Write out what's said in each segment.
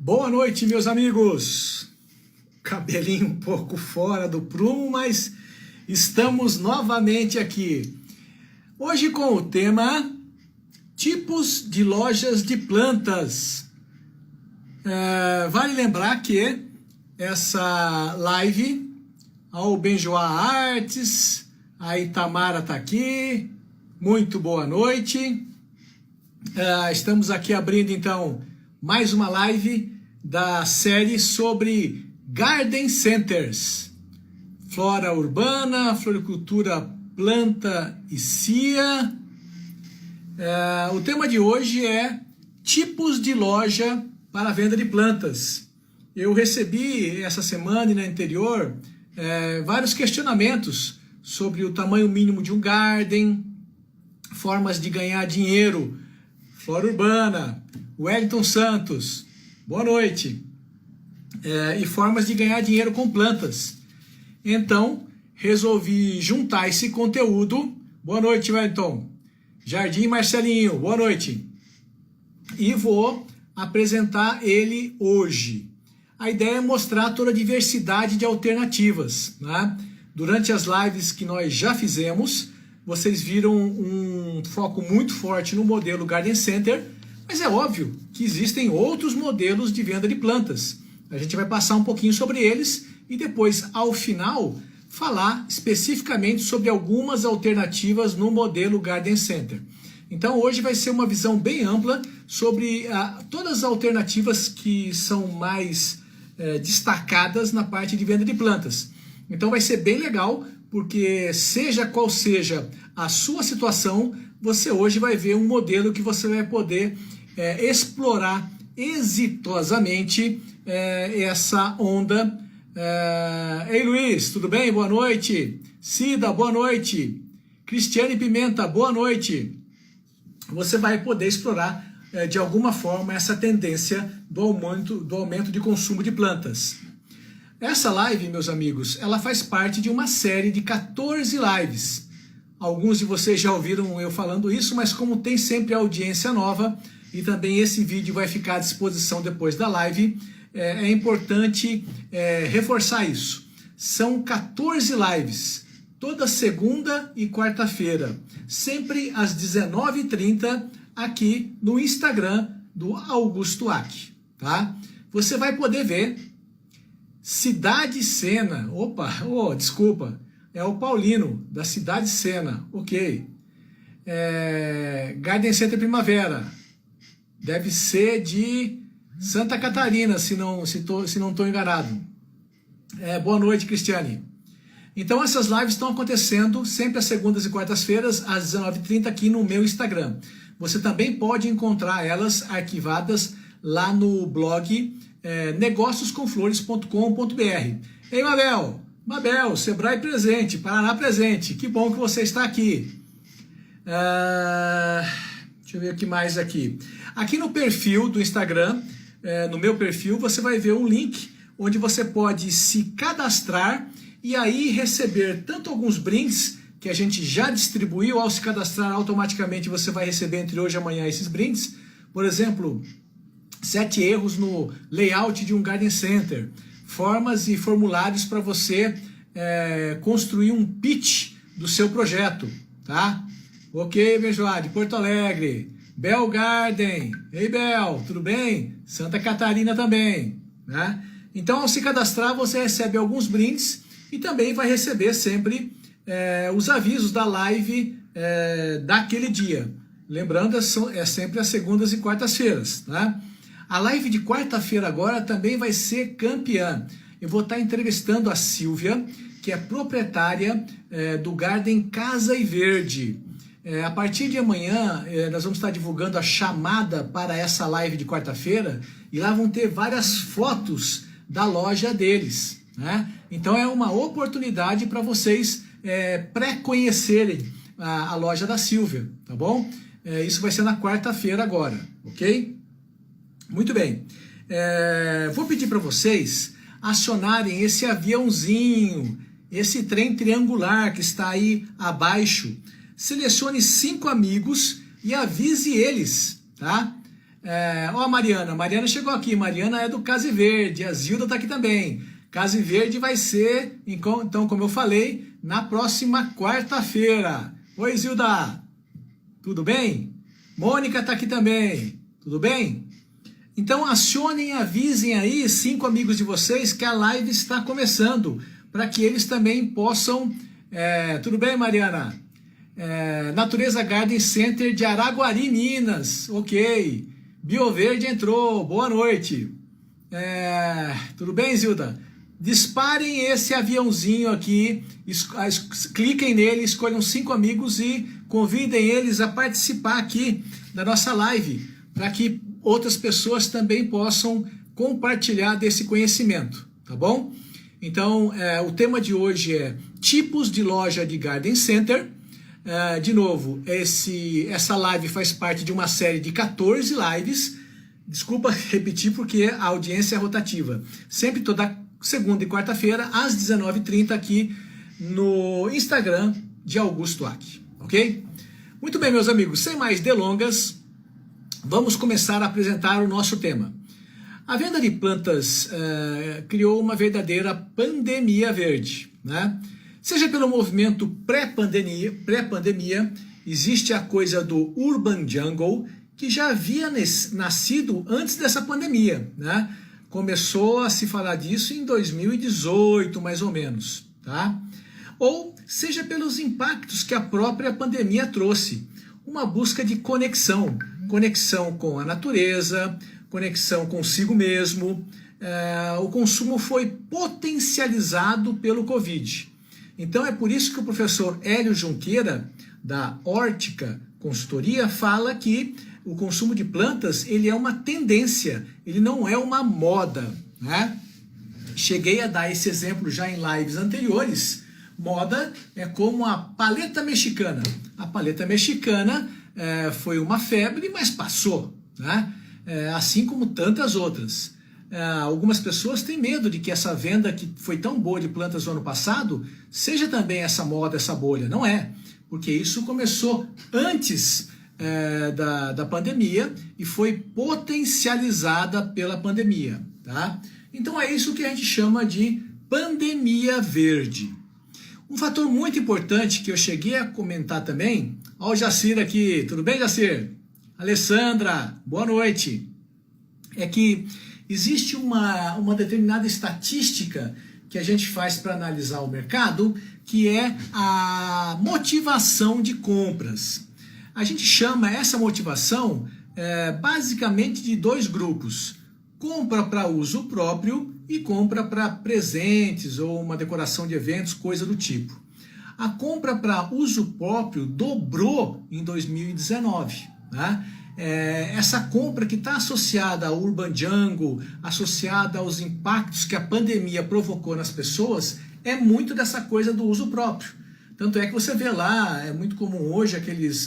Boa noite, meus amigos. Cabelinho um pouco fora do prumo, mas estamos novamente aqui. Hoje com o tema tipos de lojas de plantas. Vale lembrar que essa live, ao Benjoá Artes, a Itamara está aqui, muito boa noite. Estamos aqui abrindo então mais uma live da série sobre Garden Centers, flora urbana, floricultura, planta e cia. O tema de hoje é tipos de loja para venda de plantas. Eu recebi essa semana e na anterior vários questionamentos sobre o tamanho mínimo de um garden, formas de ganhar dinheiro, flora urbana, Wellington Santos, boa noite, e formas de ganhar dinheiro com plantas. Então, resolvi juntar esse conteúdo. Boa noite, Wellington. Jardim Marcelinho, boa noite. E vou apresentar ele hoje. A ideia é mostrar toda a diversidade de alternativas, né? Durante as lives que nós já fizemos, vocês viram um foco muito forte no modelo Garden Center, mas é óbvio que existem outros modelos de venda de plantas. A gente vai passar um pouquinho sobre eles e depois, ao final, falar especificamente sobre algumas alternativas no modelo Garden Center. Então hoje vai ser uma visão bem ampla sobre todas as alternativas que são mais destacadas na parte de venda de plantas. Então vai ser bem legal, porque seja qual seja a sua situação, você hoje vai ver um modelo que você vai poder explorar exitosamente essa onda. Ei Luiz, tudo bem? Boa noite. Cida, boa noite. Cristiane Pimenta, boa noite. Você vai poder explorar de alguma forma essa tendência do aumento de consumo de plantas. Essa live, meus amigos, ela faz parte de uma série de 14 lives. Alguns de vocês já ouviram eu falando isso, mas como tem sempre audiência nova, e também esse vídeo vai ficar à disposição depois da live, é importante reforçar isso. São 14 lives, toda segunda e quarta-feira, sempre às 19h30, aqui no Instagram do Augusto Aki, tá? Você vai poder ver Cidade Sena, desculpa, é o Paulino, da Cidade Sena, ok. Garden Center Primavera, deve ser de Santa Catarina, se não estou enganado. Boa noite, Cristiane. Então essas lives estão acontecendo sempre às segundas e quartas-feiras, às 19h30, aqui no meu Instagram. Você também pode encontrar elas arquivadas lá no blog negócioscomflores.com.br. Ei, Mabel, Sebrae presente, Paraná presente, que bom que você está aqui. Deixa eu ver o que mais aqui. Aqui no perfil do Instagram, no meu perfil, você vai ver um link onde você pode se cadastrar e aí receber tanto alguns brindes que a gente já distribuiu. Ao se cadastrar, automaticamente você vai receber entre hoje e amanhã esses brindes. Por exemplo, 7 erros no layout de um Garden Center, formas e formulários para você construir um pitch do seu projeto, tá? Ok, Benjoá, de Porto Alegre, Bel Garden, ei Bel, tudo bem? Santa Catarina também, né? Então, ao se cadastrar, você recebe alguns brindes e também vai receber sempre os avisos da live daquele dia. Lembrando, é sempre às segundas e quartas-feiras, tá? A live de quarta-feira agora também vai ser campeã. Eu vou estar entrevistando a Silvia, que é proprietária do Garden Casa e Verde. A partir de amanhã, nós vamos estar divulgando a chamada para essa live de quarta-feira e lá vão ter várias fotos da loja deles, né? Então é uma oportunidade para vocês pré-conhecerem a loja da Silvia, tá bom? Isso vai ser na quarta-feira agora, ok? Muito bem. Vou pedir para vocês acionarem esse aviãozinho, esse trem triangular que está aí abaixo. Selecione 5 amigos e avise eles, tá? Ó, a Mariana chegou aqui. Mariana é do Case Verde. A Zilda está aqui também. Case Verde vai ser, então, como eu falei, na próxima quarta-feira. Oi, Zilda. Tudo bem? Mônica está aqui também. Tudo bem? Então, acionem e avisem aí 5 amigos de vocês que a live está começando, para que eles também possam... tudo bem, Mariana? Natureza Garden Center de Araguari, Minas. Ok. Bioverde entrou. Boa noite. Tudo bem, Zilda? Disparem esse aviãozinho aqui, cliquem nele, escolham 5 amigos e convidem eles a participar aqui da nossa live, para que outras pessoas também possam compartilhar desse conhecimento, tá bom? Então, o tema de hoje é tipos de loja de Garden Center. De novo, essa live faz parte de uma série de 14 lives. Desculpa repetir porque a audiência é rotativa. Sempre toda segunda e quarta-feira, às 19h30, aqui no Instagram de Augusto Ack, ok? Muito bem, meus amigos, sem mais delongas, vamos começar a apresentar o nosso tema. A venda de plantas criou uma verdadeira pandemia verde, né? Seja pelo movimento pré-pandemia, existe a coisa do Urban Jungle, que já havia nascido antes dessa pandemia, né? Começou a se falar disso em 2018, mais ou menos, tá? Ou seja pelos impactos que a própria pandemia trouxe, uma busca de conexão com a natureza, conexão consigo mesmo. O consumo foi potencializado pelo Covid. Então é por isso que o professor Hélio Junqueira, da Hórtica Consultoria, fala que o consumo de plantas, ele é uma tendência, ele não é uma moda, né? Cheguei a dar esse exemplo já em lives anteriores. Moda é como a paleta mexicana. A paleta mexicana foi uma febre, mas passou, né? Assim como tantas outras. Algumas pessoas têm medo de que essa venda que foi tão boa de plantas no ano passado seja também essa moda, essa bolha. Não é, porque isso começou antes da pandemia e foi potencializada pela pandemia, tá? Então é isso que a gente chama de pandemia verde. Um fator muito importante que eu cheguei a comentar também, ó, o Jacir aqui, tudo bem, Jacir? Alessandra, boa noite. É que existe uma determinada estatística que a gente faz para analisar o mercado, que é a motivação de compras. A gente chama essa motivação basicamente de 2 grupos: compra para uso próprio e compra para presentes ou uma decoração de eventos, coisa do tipo. A compra para uso próprio dobrou em 2019, né? Essa compra que está associada ao Urban Jungle, associada aos impactos que a pandemia provocou nas pessoas, é muito dessa coisa do uso próprio. Tanto é que você vê lá, é muito comum hoje aqueles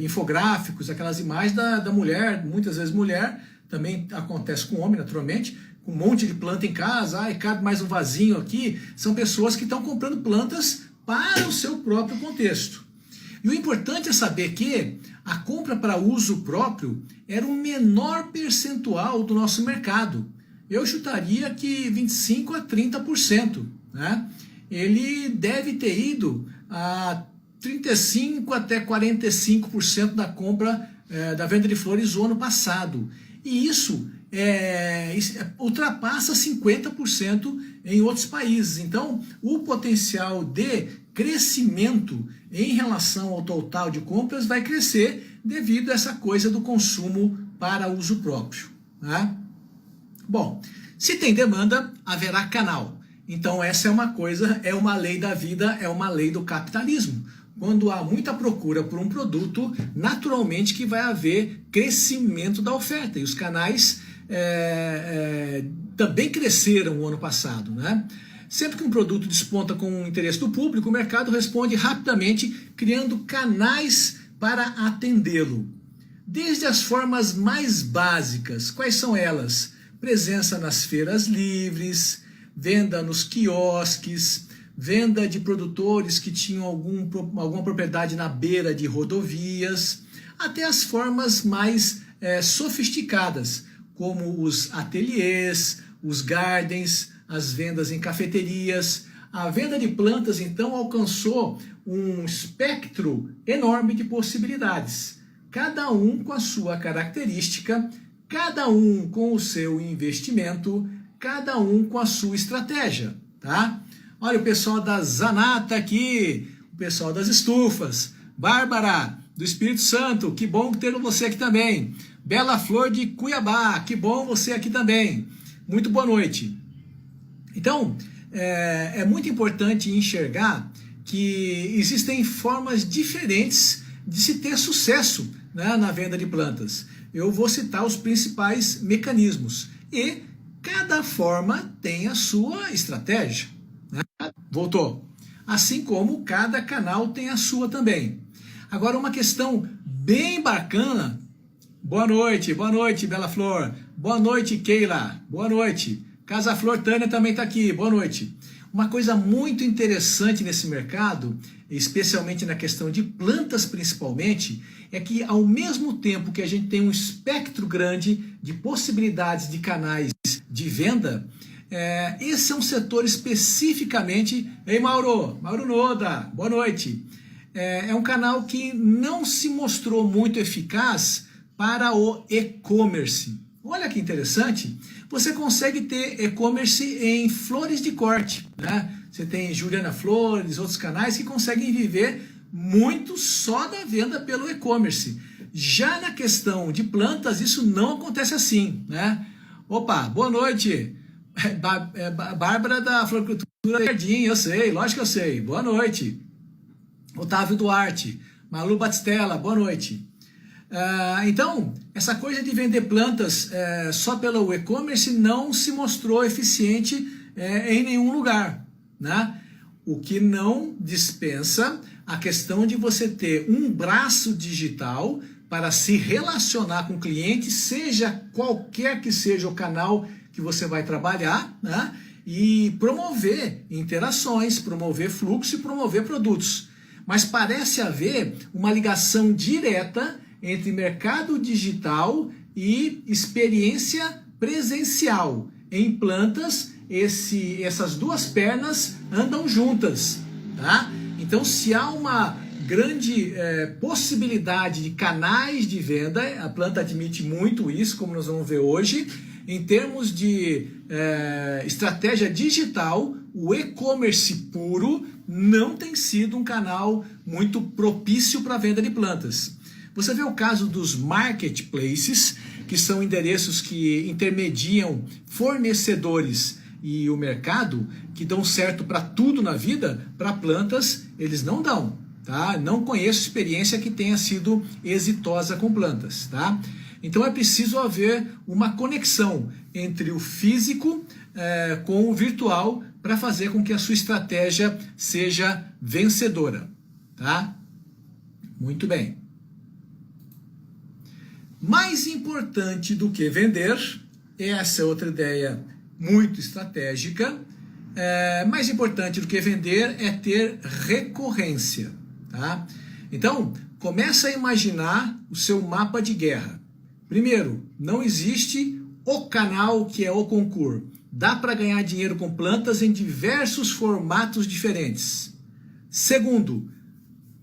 infográficos, aquelas imagens da mulher, muitas vezes mulher, também acontece com homem naturalmente, com um monte de planta em casa, cabe mais um vasinho aqui. São pessoas que estão comprando plantas para o seu próprio contexto. E o importante é saber que a compra para uso próprio era o menor percentual do nosso mercado. Eu chutaria que 25% a 30%, né? Ele deve ter ido a 35% até 45% da compra da venda de flores do ano passado. E isso ultrapassa 50% em outros países. Então, o potencial de crescimento em relação ao total de compras vai crescer devido a essa coisa do consumo para uso próprio, né? Bom, se tem demanda, haverá canal. Então essa é uma coisa, é uma lei da vida, é uma lei do capitalismo. Quando há muita procura por um produto, naturalmente que vai haver crescimento da oferta. E os canais também cresceram o ano passado, né? Sempre que um produto desponta com o interesse do público, o mercado responde rapidamente, criando canais para atendê-lo. Desde as formas mais básicas, quais são elas? Presença nas feiras livres, venda nos quiosques, venda de produtores que tinham alguma propriedade na beira de rodovias, até as formas mais sofisticadas, como os ateliês, os gardens, as vendas em cafeterias. A venda de plantas, então, alcançou um espectro enorme de possibilidades, cada um com a sua característica, cada um com o seu investimento, cada um com a sua estratégia, tá? Olha o pessoal da Zanata aqui, o pessoal das estufas, Bárbara, do Espírito Santo, que bom ter você aqui também. Bela Flor de Cuiabá, que bom você aqui também. Muito boa noite. Então, é muito importante enxergar que existem formas diferentes de se ter sucesso, né, na venda de plantas. Eu vou citar os principais mecanismos e cada forma tem a sua estratégia, né? Voltou. Assim como cada canal tem a sua também. Agora, uma questão bem bacana. Boa noite, Bela Flor. Boa noite, Keila. Boa noite. Casa Flor Tânia também está aqui. Boa noite. Uma coisa muito interessante nesse mercado, especialmente na questão de plantas principalmente, é que ao mesmo tempo que a gente tem um espectro grande de possibilidades de canais de venda, esse é um setor especificamente... Ei, Mauro Noda, boa noite. É um canal que não se mostrou muito eficaz para o e-commerce. Olha que interessante, você consegue ter e-commerce em flores de corte, né? Você tem Juliana Flores, outros canais que conseguem viver muito só da venda pelo e-commerce. Já na questão de plantas, isso não acontece assim, né? Opa, boa noite, Bárbara da Floricultura Jardim, eu sei, lógico que eu sei, boa noite. Otávio Duarte, Malu Batistella, boa noite. Então, essa coisa de vender plantas só pelo e-commerce não se mostrou eficiente em nenhum lugar, né? O que não dispensa a questão de você ter um braço digital para se relacionar com o cliente, seja qualquer que seja o canal que você vai trabalhar, né? E promover interações, promover fluxo e promover produtos. Mas parece haver uma ligação direta entre mercado digital e experiência presencial. Em plantas, essas duas pernas andam juntas, tá? Então, se há uma grande possibilidade de canais de venda, a planta admite muito isso, como nós vamos ver hoje. Em termos de estratégia digital, o e-commerce puro não tem sido um canal muito propício para a venda de plantas. Você vê o caso dos marketplaces, que são endereços que intermediam fornecedores e o mercado, que dão certo para tudo na vida, para plantas eles não dão, tá? Não conheço experiência que tenha sido exitosa com plantas, tá? Então é preciso haver uma conexão entre o físico com o virtual para fazer com que a sua estratégia seja vencedora, tá? Muito bem. Mais importante do que vender, essa é outra ideia muito estratégica, mais importante do que vender é ter recorrência, tá? Então, começa a imaginar o seu mapa de guerra. Primeiro, não existe o canal que é o concurso. Dá para ganhar dinheiro com plantas em diversos formatos diferentes. Segundo,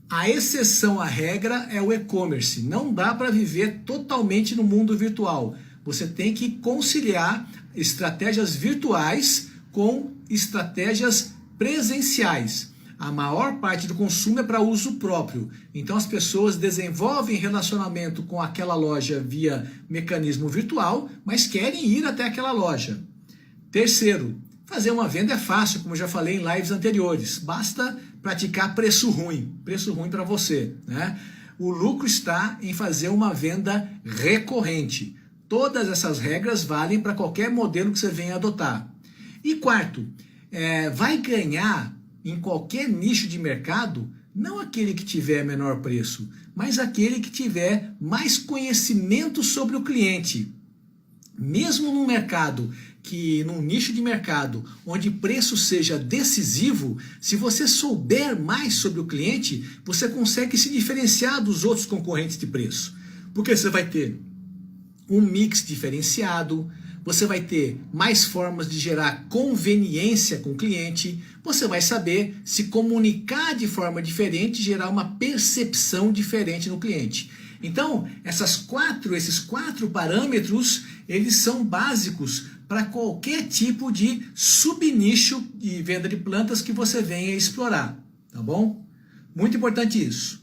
a exceção à regra é o e-commerce. Não dá para viver totalmente no mundo virtual. Você tem que conciliar estratégias virtuais com estratégias presenciais. A maior parte do consumo é para uso próprio. Então as pessoas desenvolvem relacionamento com aquela loja via mecanismo virtual, mas querem ir até aquela loja. Terceiro, fazer uma venda é fácil, como eu já falei em lives anteriores. Basta praticar preço ruim para você, né? O lucro está em fazer uma venda recorrente. Todas essas regras valem para qualquer modelo que você venha adotar. E quarto, vai ganhar em qualquer nicho de mercado, não aquele que tiver menor preço, mas aquele que tiver mais conhecimento sobre o cliente. Mesmo num mercado que num nicho de mercado onde preço seja decisivo, se você souber mais sobre o cliente, você consegue se diferenciar dos outros concorrentes de preço. Porque você vai ter um mix diferenciado, você vai ter mais formas de gerar conveniência com o cliente, você vai saber se comunicar de forma diferente, gerar uma percepção diferente no cliente. Então, esses quatro parâmetros, eles são básicos para qualquer tipo de subnicho de venda de plantas que você venha explorar, tá bom? Muito importante isso.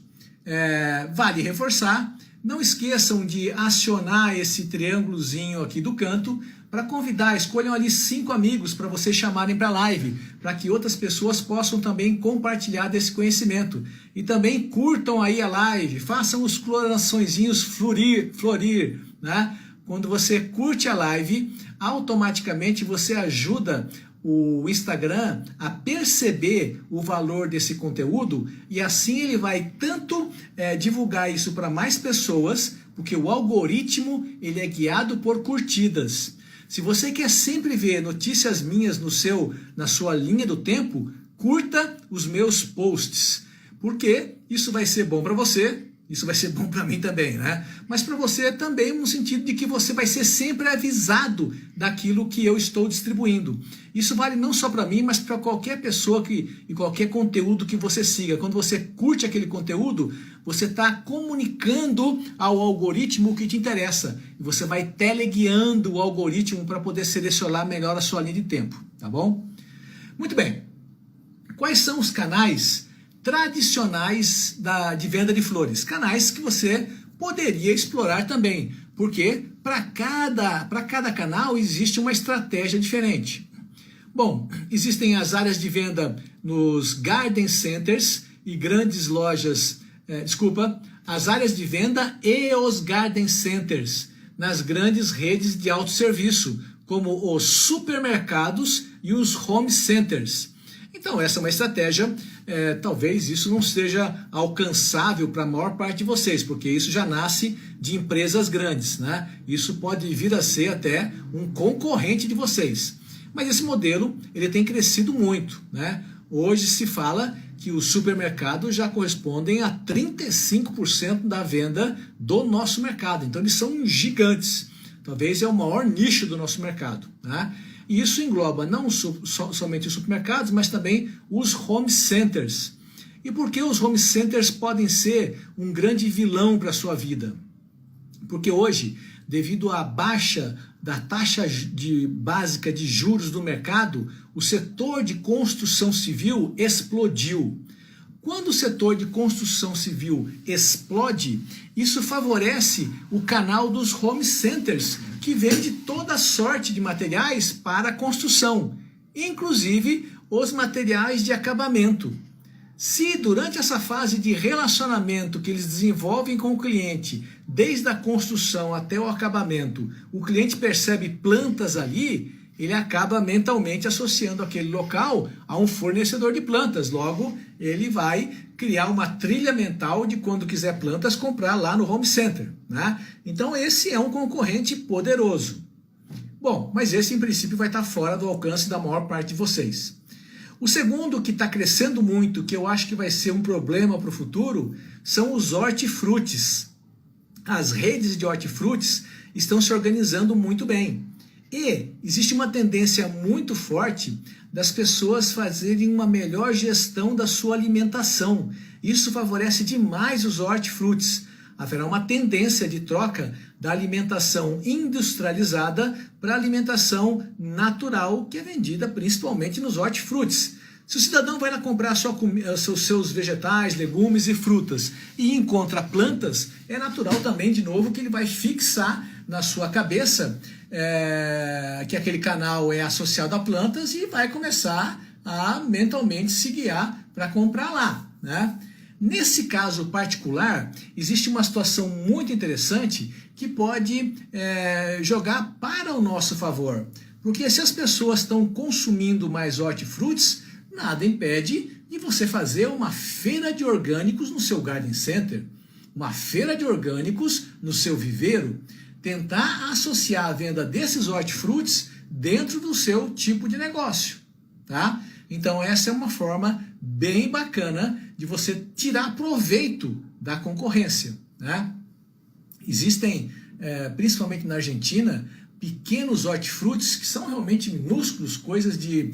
Vale reforçar, não esqueçam de acionar esse triângulozinho aqui do canto para convidar, escolham ali 5 amigos para vocês chamarem para a live, para que outras pessoas possam também compartilhar desse conhecimento. E também curtam aí a live, façam os coraçõezinhos florir, né? Quando você curte a live, automaticamente você ajuda o Instagram a perceber o valor desse conteúdo e assim ele vai tanto divulgar isso para mais pessoas, porque o algoritmo ele é guiado por curtidas. Se você quer sempre ver notícias minhas na sua linha do tempo, curta os meus posts, porque isso vai ser bom para você. Isso vai ser bom para mim também, né? Mas para você também no sentido de que você vai ser sempre avisado daquilo que eu estou distribuindo. Isso vale não só para mim, mas para qualquer pessoa e qualquer conteúdo que você siga. Quando você curte aquele conteúdo, você está comunicando ao algoritmo o que te interessa. E você vai teleguiando o algoritmo para poder selecionar melhor a sua linha de tempo, tá bom? Muito bem. Quais são os canais tradicionais de venda de flores? Canais que você poderia explorar também, porque para cada canal existe uma estratégia diferente. Bom, existem as áreas de venda nos garden centers e grandes lojas, as áreas de venda e os garden centers nas grandes redes de autosserviço, como os supermercados e os home centers. Então, essa é uma estratégia, talvez isso não seja alcançável para a maior parte de vocês, porque isso já nasce de empresas grandes, né? Isso pode vir a ser até um concorrente de vocês. Mas esse modelo, ele tem crescido muito, né? Hoje se fala que os supermercados já correspondem a 35% da venda do nosso mercado. Então, eles são gigantes. Talvez é o maior nicho do nosso mercado, né? E isso engloba não somente os supermercados, mas também os home centers. E por que os home centers podem ser um grande vilão para a sua vida? Porque hoje, devido à baixa da taxa básica de juros do mercado, o setor de construção civil explodiu. Quando o setor de construção civil explode, isso favorece o canal dos home centers, que vende toda sorte de materiais para a construção, inclusive os materiais de acabamento. Se durante essa fase de relacionamento que eles desenvolvem com o cliente, desde a construção até o acabamento, o cliente percebe plantas ali, ele acaba mentalmente associando aquele local a um fornecedor de plantas. Logo, ele vai criar uma trilha mental de quando quiser plantas, comprar lá no home center, né? Então, esse é um concorrente poderoso. Bom, mas esse, em princípio, vai estar fora do alcance da maior parte de vocês. O segundo, que está crescendo muito, que eu acho que vai ser um problema para o futuro, são os hortifrutis. As redes de hortifrutis estão se organizando muito bem. E existe uma tendência muito forte das pessoas fazerem uma melhor gestão da sua alimentação. Isso favorece demais os hortifrutis. Haverá uma tendência de troca da alimentação industrializada para a alimentação natural, que é vendida principalmente nos hortifrutis. Se o cidadão vai lá comprar seus vegetais, legumes e frutas e encontra plantas, é natural também, de novo, que ele vai fixar na sua cabeça que aquele canal é associado a plantas e vai começar a mentalmente se guiar para comprar lá, né? Nesse caso particular, existe uma situação muito interessante que pode jogar para o nosso favor. Porque se as pessoas estão consumindo mais hortifrutis, nada impede de você fazer uma feira de orgânicos no seu garden center, uma feira de orgânicos no seu viveiro, tentar associar a venda desses hortifrutis dentro do seu tipo de negócio, tá? Então essa é uma forma bem bacana de você tirar proveito da concorrência, né? Existem, principalmente na Argentina, pequenos hortifrutis que são realmente minúsculos, coisas de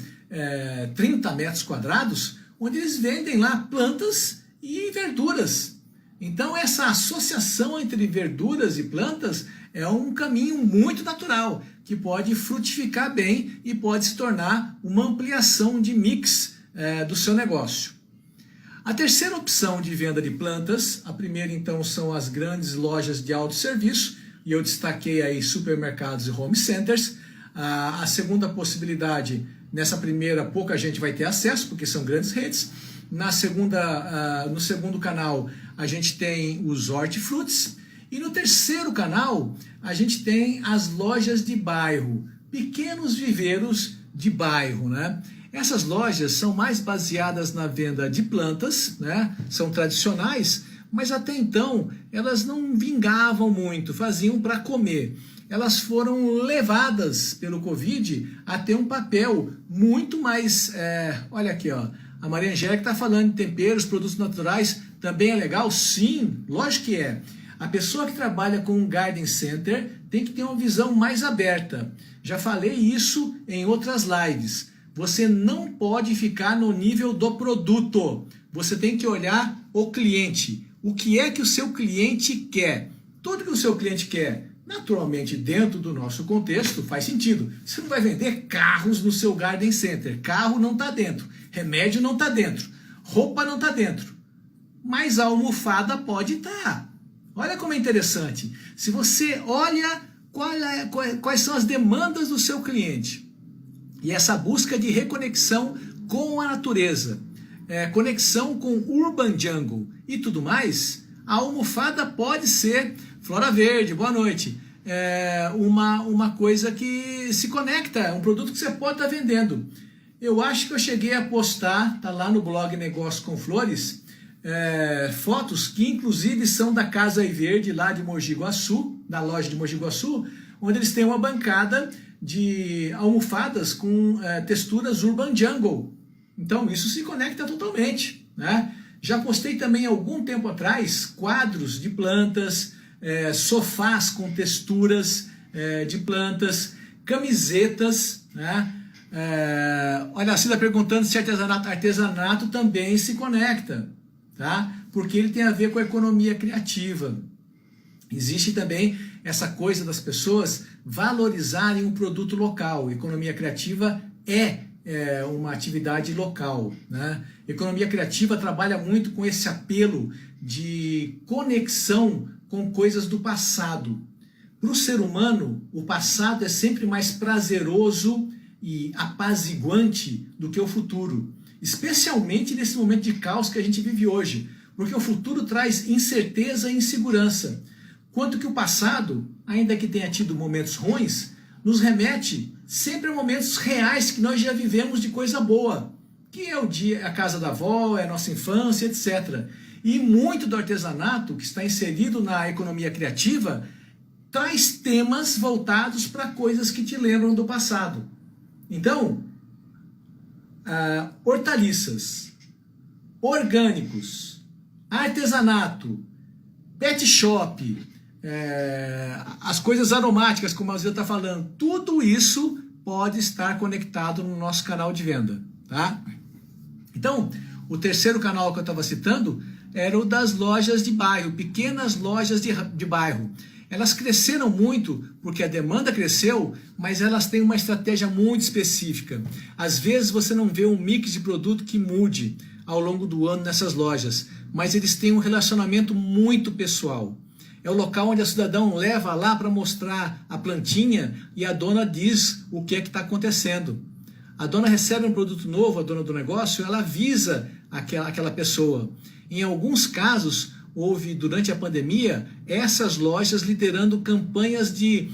30 metros quadrados, onde eles vendem lá plantas e verduras. Então essa associação entre verduras e plantas é um caminho muito natural, que pode frutificar bem e pode se tornar uma ampliação de mix do seu negócio. A terceira opção de venda de plantas, a primeira então são as grandes lojas de autosserviço, e eu destaquei aí supermercados e home centers. A segunda possibilidade, nessa primeira pouca gente vai ter acesso, porque são grandes redes. No segundo canal a gente tem os hortifrutis, e no terceiro canal a gente tem as lojas de bairro, pequenos viveiros de bairro, né? Essas lojas são mais baseadas na venda de plantas, né? São tradicionais, mas até então elas não vingavam muito, faziam para comer. Elas foram levadas pelo Covid a ter um papel muito mais... olha aqui, ó, a Maria Angélica está falando de temperos, produtos naturais, também é legal? Sim, lógico que é. A pessoa que trabalha com um garden center tem que ter uma visão mais aberta. Já falei isso em outras lives. Você não pode ficar no nível do produto. Você tem que olhar o cliente. O que é que o seu cliente quer? Tudo que o seu cliente quer, naturalmente, dentro do nosso contexto, faz sentido. Você não vai vender carros no seu garden center. Carro não está dentro. Remédio não está dentro. Roupa não está dentro. Mas a almofada pode estar. Olha como é interessante. Se você olha quais são as demandas do seu cliente, e essa busca de reconexão com a natureza, conexão com Urban Jungle e tudo mais, a almofada pode ser, Flora Verde, boa noite, uma coisa que se conecta, um produto que você pode estar vendendo. Eu acho que eu cheguei a postar, tá lá no blog Negócio com Flores, fotos que inclusive são da Casa Verde, lá de Mogi Guaçu, da loja de Mogi Guaçu, onde eles têm uma bancada de almofadas com texturas Urban Jungle. Então isso se conecta totalmente, né? Já postei também algum tempo atrás quadros de plantas, sofás com texturas de plantas, camisetas, né? Olha, a Cida perguntando se artesanato também se conecta, tá? Porque ele tem a ver com a economia criativa. Existe também essa coisa das pessoas valorizarem um produto local. Economia criativa é uma atividade local, né? Economia criativa trabalha muito com esse apelo de conexão com coisas do passado. Para o ser humano, o passado é sempre mais prazeroso e apaziguante do que o futuro, especialmente nesse momento de caos que a gente vive hoje, porque o futuro traz incerteza e insegurança, quanto que o passado, ainda que tenha tido momentos ruins, nos remete sempre a momentos reais que nós já vivemos de coisa boa, que é a casa da avó, é a nossa infância, etc. E muito do artesanato, que está inserido na economia criativa, traz temas voltados para coisas que te lembram do passado. Então, hortaliças, orgânicos, artesanato, pet shop, as coisas aromáticas, como a Zilda está falando, tudo isso pode estar conectado no nosso canal de venda, tá? Então, o terceiro canal que eu estava citando era o das lojas de bairro, pequenas lojas de bairro. Elas cresceram muito porque a demanda cresceu, mas elas têm uma estratégia muito específica. Às vezes você não vê um mix de produto que mude ao longo do ano nessas lojas, mas eles têm um relacionamento muito pessoal. É o local onde o cidadão leva lá para mostrar a plantinha e a dona diz o que é que está acontecendo. A dona recebe um produto novo, a dona do negócio, ela avisa aquela pessoa. Em alguns casos, houve, durante a pandemia, essas lojas liderando campanhas de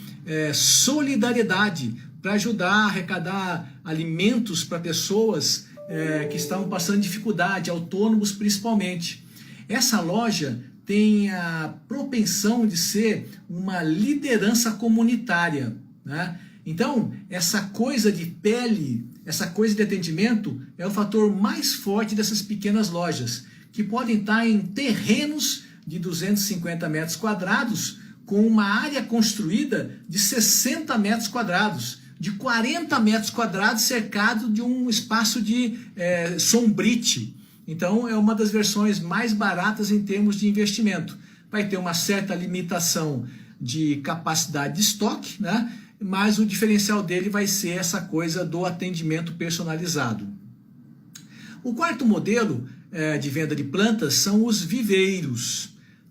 solidariedade para ajudar a arrecadar alimentos para pessoas que estavam passando dificuldade, autônomos principalmente. Essa loja tem a propensão de ser uma liderança comunitária, né? Então, essa coisa de pele, essa coisa de atendimento é o fator mais forte dessas pequenas lojas, que podem estar em terrenos de 250 metros quadrados, com uma área construída de 60 metros quadrados, de 40 metros quadrados cercado de um espaço de sombrite. Então, é uma das versões mais baratas em termos de investimento. Vai ter uma certa limitação de capacidade de estoque, né? Mas o diferencial dele vai ser essa coisa do atendimento personalizado. O quarto modelo de venda de plantas são os viveiros.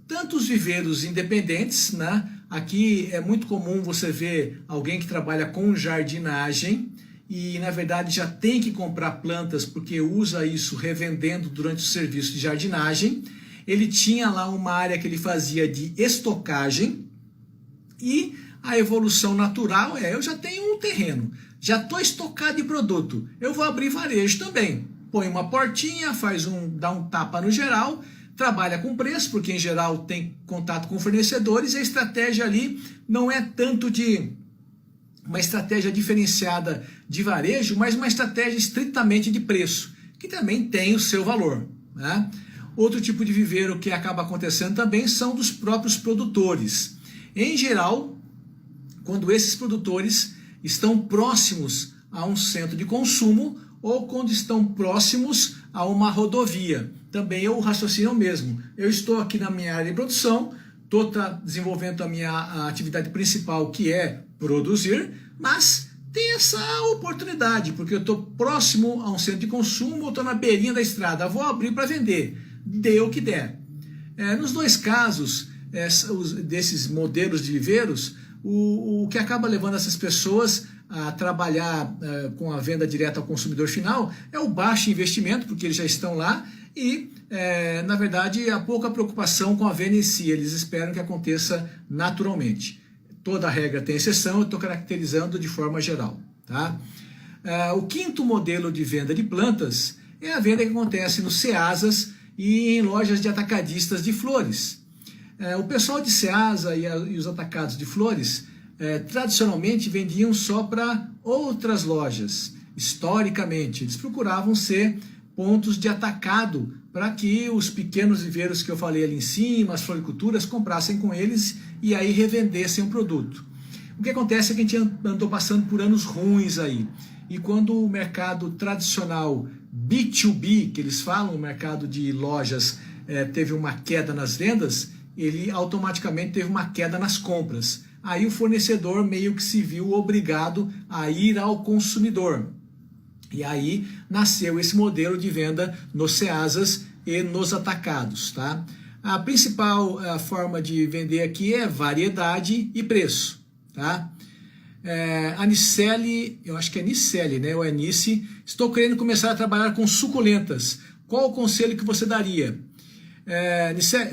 Tanto os viveiros independentes, né? Aqui é muito comum você ver alguém que trabalha com jardinagem e, na verdade, já tem que comprar plantas porque usa isso revendendo durante o serviço de jardinagem. Ele tinha lá uma área que ele fazia de estocagem e a evolução natural eu já tenho um terreno, já estou estocado de produto, eu vou abrir varejo também. Põe uma portinha, dá um tapa no geral, trabalha com preço, porque em geral tem contato com fornecedores, e a estratégia ali não é tanto de uma estratégia diferenciada de varejo, mas uma estratégia estritamente de preço, que também tem o seu valor, né? Outro tipo de viveiro que acaba acontecendo também são dos próprios produtores. Em geral, quando esses produtores estão próximos a um centro de consumo ou quando estão próximos a uma rodovia. Também eu raciocino o mesmo. Eu estou aqui na minha área de produção, estou desenvolvendo a minha atividade principal, que é produzir, mas tem essa oportunidade, porque eu estou próximo a um centro de consumo ou estou na beirinha da estrada, vou abrir para vender, dê o que der. Nos dois casos desses modelos de viveiros, o que acaba levando essas pessoas a trabalhar com a venda direta ao consumidor final é o baixo investimento, porque eles já estão lá, e, na verdade, a pouca preocupação com a venda em si. Eles esperam que aconteça naturalmente. Toda regra tem exceção, eu estou caracterizando de forma geral. Tá? O quinto modelo de venda de plantas é a venda que acontece nos Ceasas e em lojas de atacadistas de flores. O pessoal de Ceasa e os atacados de flores tradicionalmente vendiam só para outras lojas. Historicamente, eles procuravam ser pontos de atacado para que os pequenos viveiros que eu falei ali em cima, as floriculturas, comprassem com eles e aí revendessem o produto. O que acontece é que a gente andou passando por anos ruins aí. E quando o mercado tradicional B2B, que eles falam, o mercado de lojas, teve uma queda nas vendas, ele automaticamente teve uma queda nas compras. Aí o fornecedor meio que se viu obrigado a ir ao consumidor. E aí nasceu esse modelo de venda nos Ceasas e nos atacados. Tá? A principal forma de vender aqui é variedade e preço. Tá? A Nicelli, eu acho que é Nicelli, né? Ou é Nice, estou querendo começar a trabalhar com suculentas. Qual o conselho que você daria?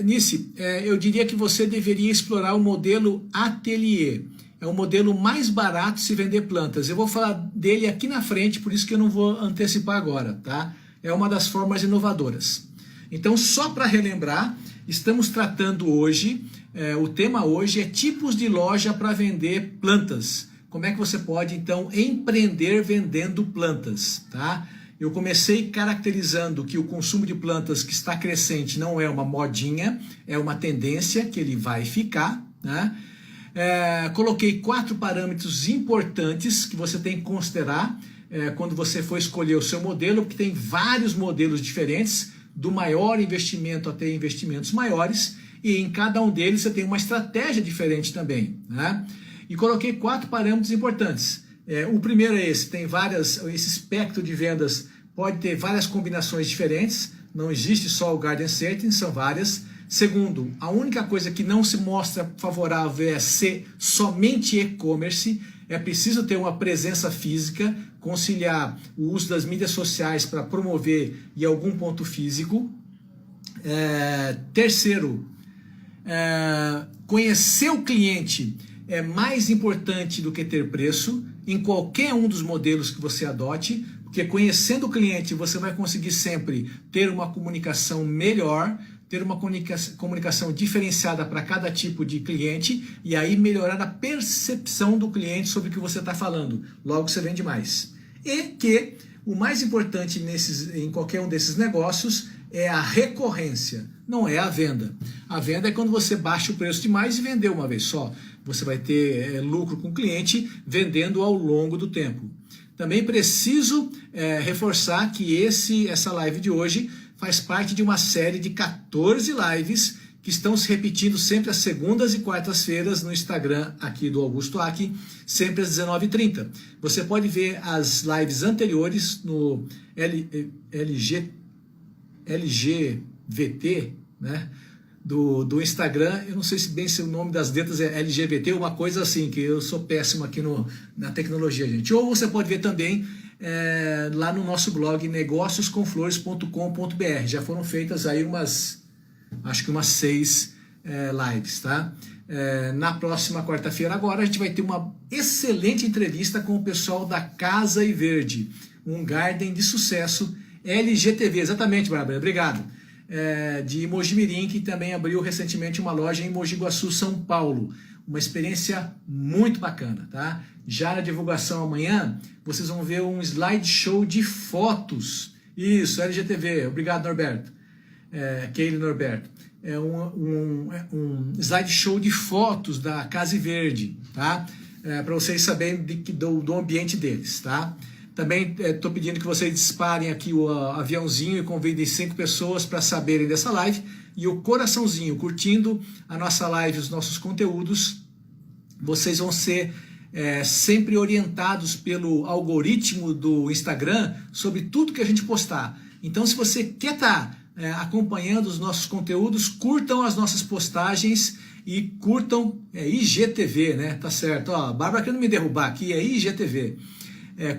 Nice, eu diria que você deveria explorar o modelo ateliê. É o modelo mais barato de se vender plantas. Eu vou falar dele aqui na frente, por isso que eu não vou antecipar agora, tá? É uma das formas inovadoras. Então, só para relembrar, estamos tratando hoje, o tema hoje é tipos de loja para vender plantas. Como é que você pode, então, empreender vendendo plantas, tá? Eu comecei caracterizando que o consumo de plantas que está crescente não é uma modinha, é uma tendência que ele vai ficar, né? Coloquei 4 parâmetros importantes que você tem que considerar quando você for escolher o seu modelo, porque tem vários modelos diferentes, do maior investimento até investimentos maiores, e em cada um deles você tem uma estratégia diferente também, né? E coloquei 4 parâmetros importantes. O primeiro é esse, esse espectro de vendas pode ter várias combinações diferentes, não existe só o garden setting, são várias. Segundo, a única coisa que não se mostra favorável é ser somente e-commerce, é preciso ter uma presença física, conciliar o uso das mídias sociais para promover em algum ponto físico. Terceiro, conhecer o cliente é mais importante do que ter preço em qualquer um dos modelos que você adote, porque conhecendo o cliente você vai conseguir sempre ter uma comunicação melhor, ter uma comunicação diferenciada para cada tipo de cliente e aí melhorar a percepção do cliente sobre o que você está falando. Logo você vende mais. E que o mais importante em qualquer um desses negócios é a recorrência, não é a venda. A venda é quando você baixa o preço demais e vendeu uma vez só. Você vai ter lucro com o cliente vendendo ao longo do tempo. Também preciso reforçar que essa live de hoje faz parte de uma série de 14 lives que estão se repetindo sempre às segundas e quartas-feiras no Instagram aqui do Augusto Aki, sempre às 19h30. Você pode ver as lives anteriores no LGVT, né? Do Instagram. Eu não sei se o nome das letras é LGBT, uma coisa assim, que eu sou péssimo aqui na tecnologia, gente. Ou você pode ver também lá no nosso blog negócioscomflores.com.br. Já foram feitas aí acho que umas 6 lives, tá? Na próxima quarta-feira agora a gente vai ter uma excelente entrevista com o pessoal da Casa e Verde, um garden de sucesso LGTV, exatamente, Bárbara, obrigado. De Mojimirim, que também abriu recentemente uma loja em Mogi Guaçu, São Paulo. Uma experiência muito bacana, tá? Já na divulgação amanhã, vocês vão ver um slideshow de fotos. Isso, LGTV, obrigado, Norberto. Keile Norberto. É um slideshow de fotos da Casa Verde, tá? Para vocês saberem do ambiente deles, tá? Também estou pedindo que vocês disparem aqui o aviãozinho e convidem 5 pessoas para saberem dessa live. E o coraçãozinho, curtindo a nossa live, os nossos conteúdos. Vocês vão ser sempre orientados pelo algoritmo do Instagram sobre tudo que a gente postar. Então, se você quer estar acompanhando os nossos conteúdos, curtam as nossas postagens e curtam IGTV, né? Tá certo? Ó, a Bárbara querendo me derrubar aqui, é IGTV.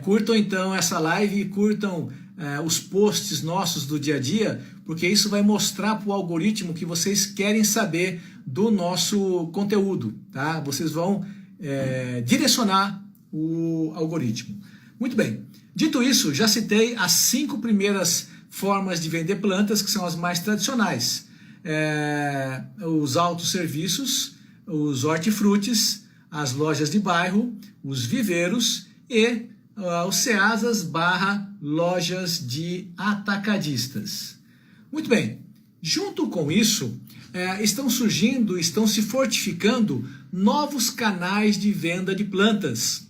Curtam então essa live e curtam os posts nossos do dia a dia, porque isso vai mostrar para o algoritmo que vocês querem saber do nosso conteúdo, tá? Vocês vão direcionar o algoritmo. Muito bem, dito isso, já citei as 5 primeiras formas de vender plantas, que são as mais tradicionais. Os autosserviços, os hortifrutis, as lojas de bairro, os viveiros e os ceasas / lojas de atacadistas. Muito bem, junto com isso, estão se fortificando novos canais de venda de plantas.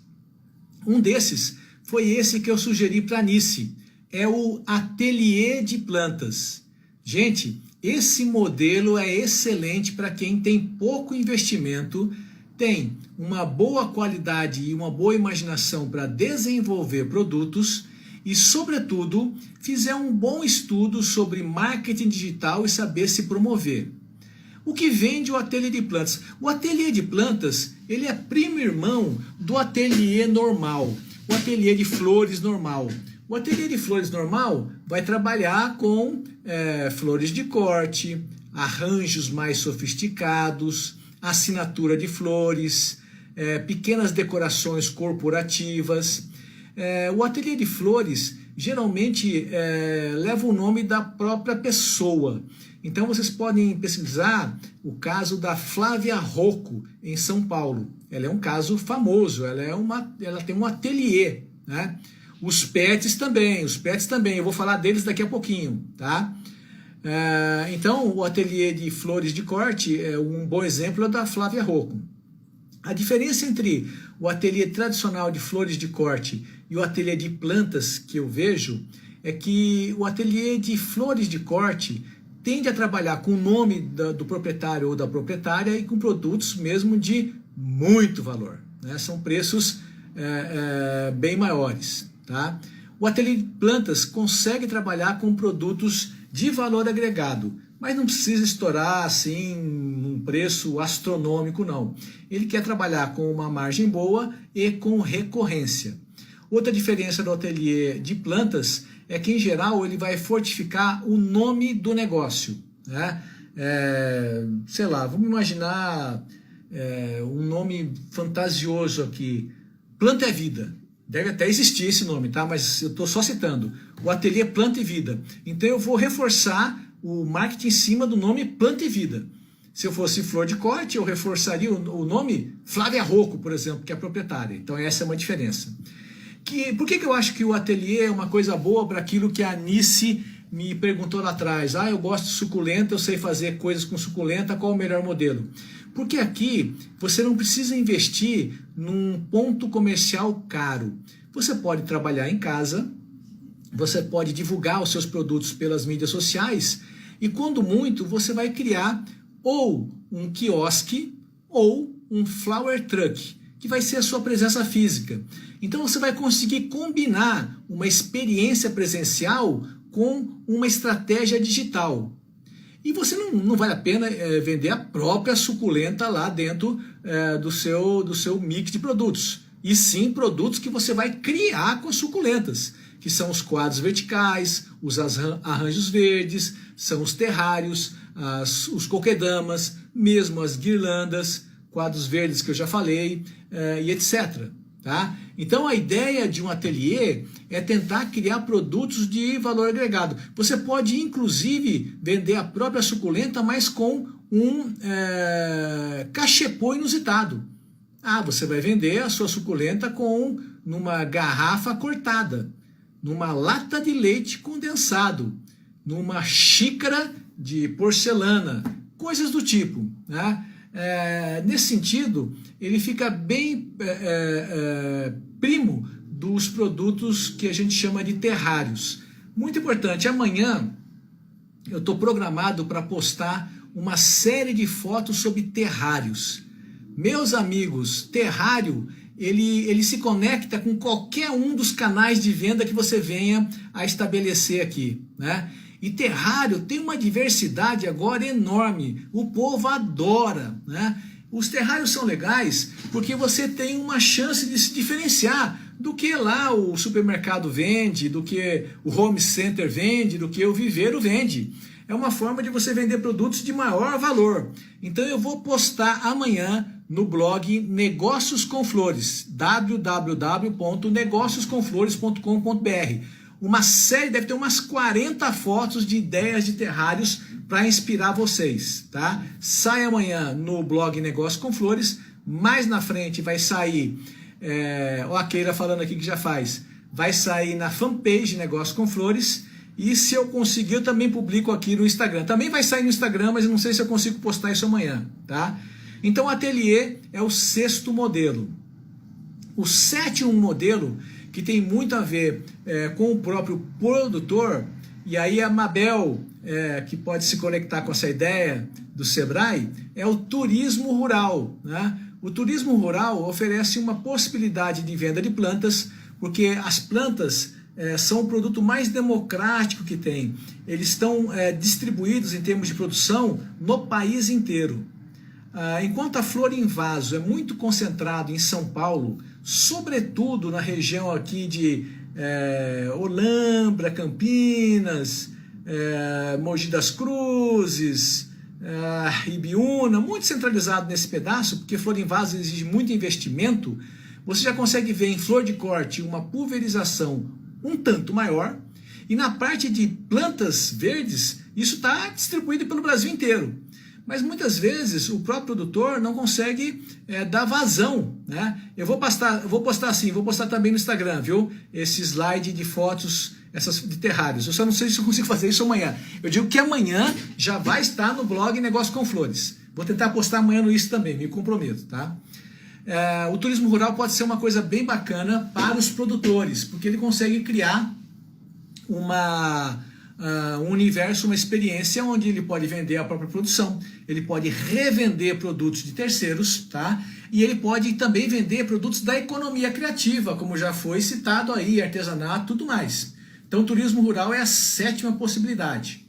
Um desses foi esse que eu sugeri para a Nice, é o ateliê de plantas. Gente, esse modelo é excelente para quem tem pouco investimento, tem uma boa qualidade e uma boa imaginação para desenvolver produtos e, sobretudo, fizer um bom estudo sobre marketing digital e saber se promover. O que vende o ateliê de plantas? O ateliê de plantas, ele é primo irmão do ateliê normal, o ateliê de flores normal. O ateliê de flores normal vai trabalhar com flores de corte, arranjos mais sofisticados, assinatura de flores, pequenas decorações corporativas. O ateliê de flores geralmente leva o nome da própria pessoa. Então vocês podem pesquisar o caso da Flávia Rocco, em São Paulo. Ela é um caso famoso, ela tem um ateliê, né? Os pets também, eu vou falar deles daqui a pouquinho, tá? Então, o ateliê de flores de corte, um bom exemplo é da Flávia Rocco. A diferença entre o ateliê tradicional de flores de corte e o ateliê de plantas que eu vejo é que o ateliê de flores de corte tende a trabalhar com o nome do proprietário ou da proprietária e com produtos mesmo de muito valor, né? São preços bem maiores, tá? O ateliê de plantas consegue trabalhar com produtos de valor agregado, mas não precisa estourar assim um preço astronômico, não. Ele quer trabalhar com uma margem boa e com recorrência. Outra diferença do ateliê de plantas é que, em geral, ele vai fortificar o nome do negócio, né? Sei lá, vamos imaginar um nome fantasioso aqui. Planta é Vida. Deve até existir esse nome, tá? Mas eu estou só citando. O ateliê Planta e Vida. Então eu vou reforçar o marketing em cima do nome Planta e Vida. Se eu fosse Flor de Corte, eu reforçaria o nome Flávia Rocco, por exemplo, que é a proprietária. Então essa é uma diferença. Por que eu acho que o ateliê é uma coisa boa para aquilo que a Anice me perguntou lá atrás? Eu gosto de suculenta, eu sei fazer coisas com suculenta, qual o melhor modelo? Porque aqui você não precisa investir num ponto comercial caro. Você pode trabalhar em casa, você pode divulgar os seus produtos pelas mídias sociais e, quando muito, você vai criar ou um quiosque ou um flower truck, que vai ser a sua presença física. Então você vai conseguir combinar uma experiência presencial com uma estratégia digital. E você não vale a pena vender a própria suculenta lá dentro do seu mix de produtos. E sim produtos que você vai criar com as suculentas, que são os quadros verticais, os arranjos verdes, são os terrários, os coquedamas, mesmo as guirlandas, quadros verdes que eu já falei, e etc. Tá? Então a ideia de um ateliê é tentar criar produtos de valor agregado. Você pode inclusive vender a própria suculenta, mas com um cachepô inusitado. Você vai vender a sua suculenta numa garrafa cortada, numa lata de leite condensado, numa xícara de porcelana, coisas do tipo, né? Nesse sentido, ele fica bem primo dos produtos que a gente chama de terrários. Muito importante, amanhã eu estou programado para postar uma série de fotos sobre terrários. Meus amigos, terrário, ele se conecta com qualquer um dos canais de venda que você venha a estabelecer aqui, né? E terrário tem uma diversidade agora enorme, o povo adora, né? Os terrários são legais porque você tem uma chance de se diferenciar do que lá o supermercado vende, do que o home center vende, do que o viveiro vende. É uma forma de você vender produtos de maior valor. Então eu vou postar amanhã no blog Negócios com Flores, www.negocioscomflores.com.br. Uma série, deve ter umas 40 fotos de ideias de terrários para inspirar vocês, tá? Sai amanhã no blog Negócios com Flores, mais na frente vai sair, a Keira falando aqui que já faz, vai sair na fanpage Negócios com Flores, e se eu conseguir eu também publico aqui no Instagram. Também vai sair no Instagram, mas eu não sei se eu consigo postar isso amanhã, tá? Então o ateliê é o 6º modelo. O 7º modelo, que tem muito a ver com o próprio produtor, e aí a Mabel, que pode se conectar com essa ideia do Sebrae, é o turismo rural, né? O turismo rural oferece uma possibilidade de venda de plantas, porque as plantas são o produto mais democrático que tem. Eles estão distribuídos em termos de produção no país inteiro. Enquanto a flor em vaso é muito concentrado em São Paulo, sobretudo na região aqui de Olambra, Campinas, Mogi das Cruzes, Ibiúna, muito centralizado nesse pedaço, porque flor em vaso exige muito investimento, você já consegue ver em flor de corte uma pulverização um tanto maior, e na parte de plantas verdes, isso está distribuído pelo Brasil inteiro. Mas muitas vezes o próprio produtor não consegue dar vazão, né? Eu vou postar também no Instagram, viu? Esse slide de fotos, essas de terrários. Eu só não sei se eu consigo fazer isso amanhã. Eu digo que amanhã já vai estar no blog Negócio com Flores. Vou tentar postar amanhã no isso também, me comprometo, tá? O turismo rural pode ser uma coisa bem bacana para os produtores, porque ele consegue criar um universo, uma experiência onde ele pode vender a própria produção, ele pode revender produtos de terceiros, tá? E ele pode também vender produtos da economia criativa, como já foi citado aí, artesanato, tudo mais. Então o turismo rural é a 7ª possibilidade.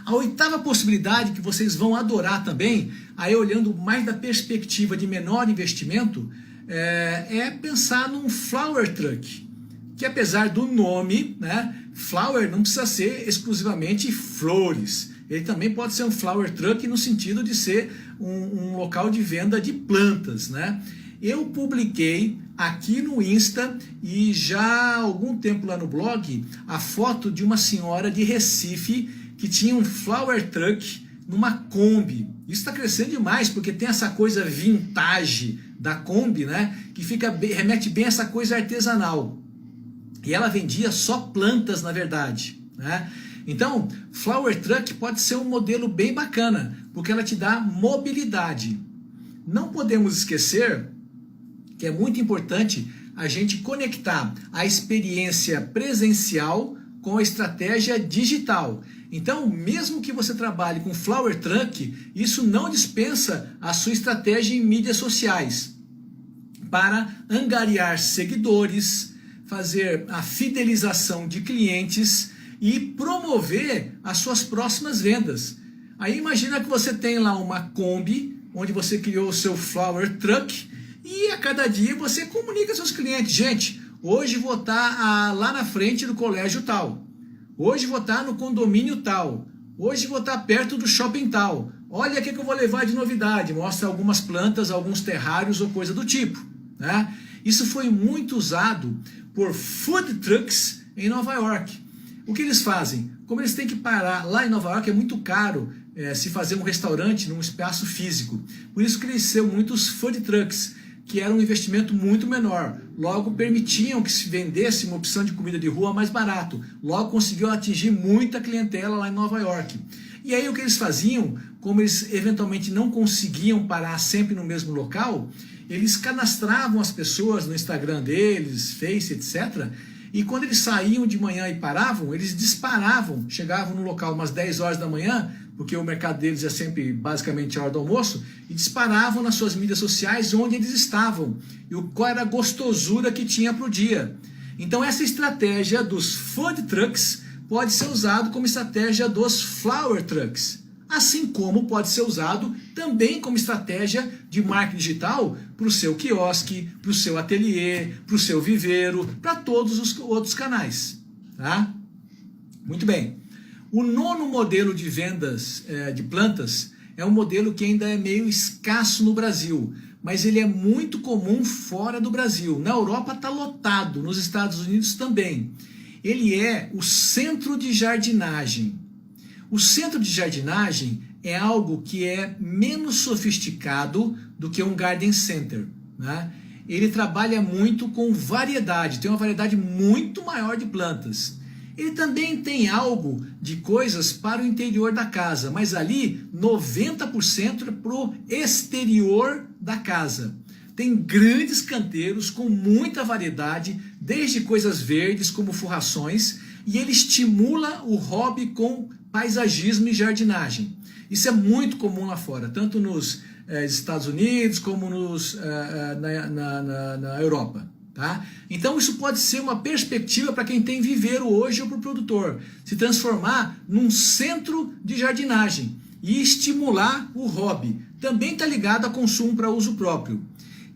A 8ª possibilidade, que vocês vão adorar também, aí olhando mais da perspectiva de menor investimento, é pensar num flower truck, que apesar do nome, né, flower não precisa ser exclusivamente flores. Ele também pode ser um flower truck no sentido de ser um local de venda de plantas, né? Eu publiquei aqui no Insta e já há algum tempo lá no blog a foto de uma senhora de Recife que tinha um flower truck numa Kombi. Isso está crescendo demais, porque tem essa coisa vintage da Kombi, né? Que remete bem a essa coisa artesanal. E ela vendia só plantas, na verdade, né? Então, flower truck pode ser um modelo bem bacana, porque ela te dá mobilidade. Não podemos esquecer que é muito importante a gente conectar a experiência presencial com a estratégia digital. Então, mesmo que você trabalhe com flower truck, isso não dispensa a sua estratégia em mídias sociais para angariar seguidores, fazer a fidelização de clientes e promover as suas próximas vendas. Aí imagina que você tem lá uma Kombi, onde você criou o seu flower truck, e a cada dia você comunica aos seus clientes: gente, hoje vou estar lá na frente do colégio tal, hoje vou estar no condomínio tal, hoje vou estar perto do shopping tal, olha o que eu vou levar de novidade, mostra algumas plantas, alguns terrários ou coisa do tipo, né? Isso foi muito usado por food trucks em Nova York. O que eles fazem? Como eles têm que parar, lá em Nova York é muito caro se fazer um restaurante num espaço físico. Por isso cresceu muitos food trucks, que era um investimento muito menor. Logo permitiam que se vendesse uma opção de comida de rua mais barato. Logo conseguiu atingir muita clientela lá em Nova York. E aí o que eles faziam, como eles eventualmente não conseguiam parar sempre no mesmo local, eles cadastravam as pessoas no Instagram deles, Face, etc., e quando eles saíam de manhã e paravam, eles disparavam, chegavam no local umas 10 horas da manhã, porque o mercado deles é sempre basicamente a hora do almoço, e disparavam nas suas mídias sociais onde eles estavam, e qual era a gostosura que tinha para o dia. Então essa estratégia dos food trucks pode ser usado como estratégia dos flower trucks, assim como pode ser usado também como estratégia de marketing digital para o seu quiosque, para o seu ateliê, para o seu viveiro, para todos os outros canais. Tá? Muito bem. O nono modelo de vendas de plantas é um modelo que ainda é meio escasso no Brasil, mas ele é muito comum fora do Brasil. Na Europa está lotado, nos Estados Unidos também. Ele é o centro de jardinagem. O centro de jardinagem é algo que é menos sofisticado do que um garden center, né? Ele trabalha muito com variedade, tem uma variedade muito maior de plantas. Ele também tem algo de coisas para o interior da casa, mas ali 90% é para o exterior da casa. Tem grandes canteiros com muita variedade, desde coisas verdes como forrações, e ele estimula o hobby com paisagismo e jardinagem. Isso é muito comum lá fora, tanto nos Estados Unidos como na Europa. Tá? Então isso pode ser uma perspectiva para quem tem viveiro hoje ou para o produtor, se transformar num centro de jardinagem e estimular o hobby. Também está ligado a consumo para uso próprio.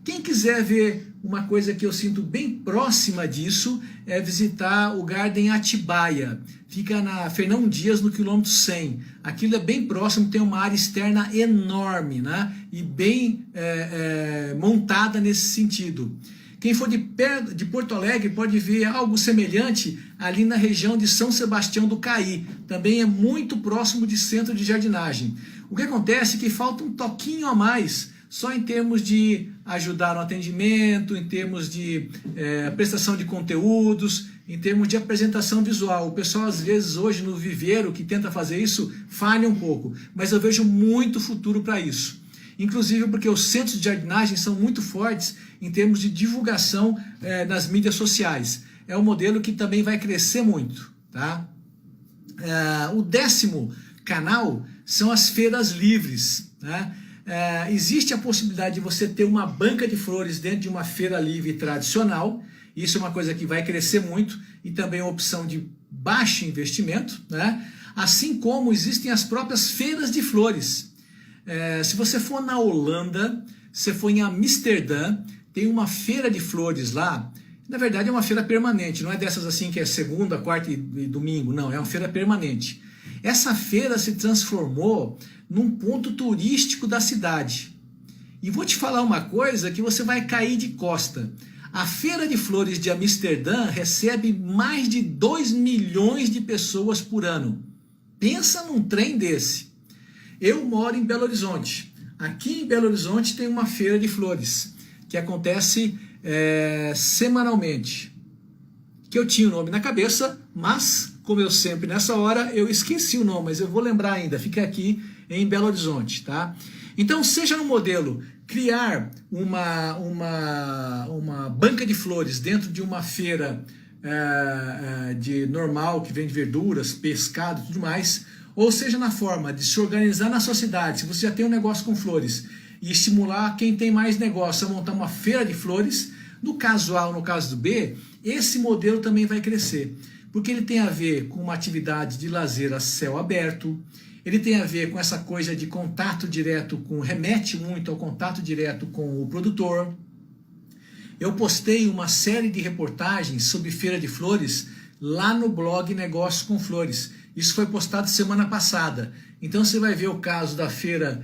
Quem quiser ver uma coisa que eu sinto bem próxima disso é visitar o Garden Atibaia. Fica na Fernão Dias, no quilômetro 100. Aquilo é bem próximo, tem uma área externa enorme, né? E bem montada nesse sentido. Quem for de Porto Alegre pode ver algo semelhante ali na região de São Sebastião do Caí. Também é muito próximo de centro de jardinagem. O que acontece é que falta um toquinho a mais, só em termos de ajudar no atendimento, em termos de prestação de conteúdos, em termos de apresentação visual. O pessoal, às vezes, hoje no viveiro, que tenta fazer isso, falha um pouco. Mas eu vejo muito futuro para isso. Inclusive porque os centros de jardinagem são muito fortes em termos de divulgação nas mídias sociais. É um modelo que também vai crescer muito. Tá? O 10º canal são as feiras livres. Né? Existe a possibilidade de você ter uma banca de flores dentro de uma feira livre tradicional. Isso é uma coisa que vai crescer muito e também é uma opção de baixo investimento. Né? Assim como existem as próprias feiras de flores. Se você for na Holanda, se for em Amsterdã, tem uma feira de flores lá. Na verdade é uma feira permanente, não é dessas assim que é segunda, quarta e domingo, não, é uma feira permanente. Essa feira se transformou num ponto turístico da cidade. E vou te falar uma coisa que você vai cair de costa. A Feira de Flores de Amsterdã recebe mais de 2 milhões de pessoas por ano. Pensa num trem desse. Eu moro em Belo Horizonte. Aqui em Belo Horizonte tem uma feira de flores, que acontece semanalmente. Que eu tinha o nome na cabeça, mas, como eu sempre nessa hora, eu esqueci o nome, mas eu vou lembrar ainda. Fica aqui em Belo Horizonte, tá? Então, seja no modelo criar uma banca de flores dentro de uma feira de normal, que vende verduras, pescado e tudo mais, ou seja na forma de se organizar na sua cidade, se você já tem um negócio com flores, e estimular quem tem mais negócio a montar uma feira de flores, no caso A ou no caso do B, esse modelo também vai crescer, porque ele tem a ver com uma atividade de lazer a céu aberto, ele tem a ver com essa coisa de contato direto, remete muito ao contato direto com o produtor. Eu postei uma série de reportagens sobre feira de flores lá no blog Negócios com Flores. Isso foi postado semana passada. Então você vai ver o caso da feira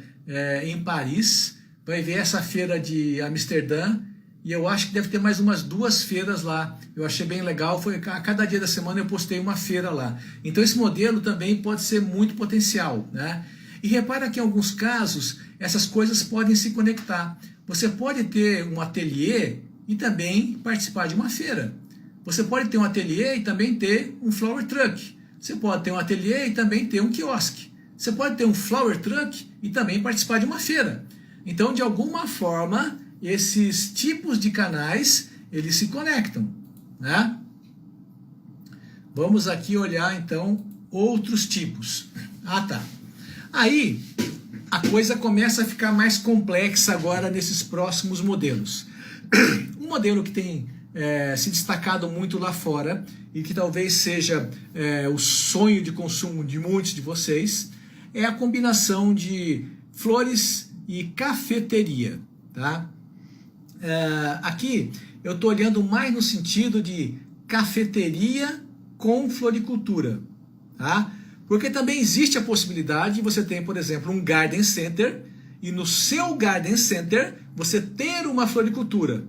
em Paris, vai ver essa feira de Amsterdã, e eu acho que deve ter mais umas 2 feiras lá. Eu achei bem legal, a cada dia da semana eu postei uma feira lá. Então esse modelo também pode ser muito potencial, né? E repara que em alguns casos essas coisas podem se conectar. Você pode ter um ateliê e também participar de uma feira. Você pode ter um ateliê e também ter um flower truck. Você pode ter um ateliê e também ter um quiosque. Você pode ter um flower truck e também participar de uma feira. Então, de alguma forma, esses tipos de canais, eles se conectam, né? Vamos aqui olhar, então, outros tipos. Ah, tá. Aí, a coisa começa a ficar mais complexa agora nesses próximos modelos. Um modelo que tem se destacado muito lá fora e que talvez seja o sonho de consumo de muitos de vocês é a combinação de flores e cafeteria, tá? Aqui eu estou olhando mais no sentido de cafeteria com floricultura, tá? Porque também existe a possibilidade de você ter, por exemplo, um garden center e no seu garden center você ter uma floricultura.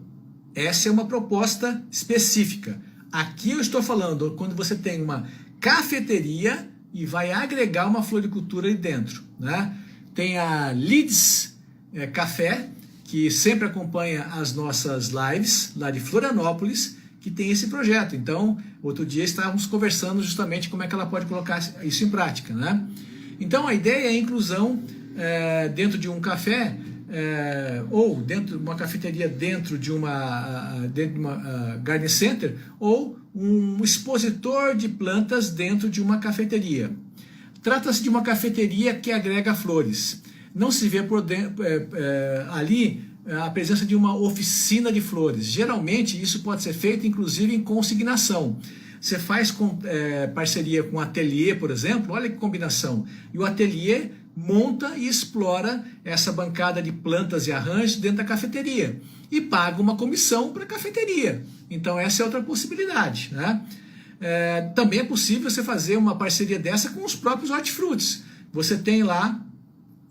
Essa é uma proposta específica. Aqui eu estou falando quando você tem uma cafeteria e vai agregar uma floricultura ali dentro, né? Tem a Leeds Café, que sempre acompanha as nossas lives lá de Florianópolis, que tem esse projeto. Então, outro dia estávamos conversando justamente como é que ela pode colocar isso em prática, né? Então, a ideia é a inclusão dentro de um café ou dentro de uma cafeteria, dentro de uma garden center, ou um expositor de plantas dentro de uma cafeteria. Trata-se de uma cafeteria que agrega flores. Não se vê ali a presença de uma oficina de flores. Geralmente isso pode ser feito inclusive em consignação. Você faz parceria com um ateliê, por exemplo, olha que combinação. E o ateliê monta e explora essa bancada de plantas e arranjos dentro da cafeteria e paga uma comissão para a cafeteria. Então essa é outra possibilidade, né? Também é possível você fazer uma parceria dessa com os próprios hortifrutis. Você tem lá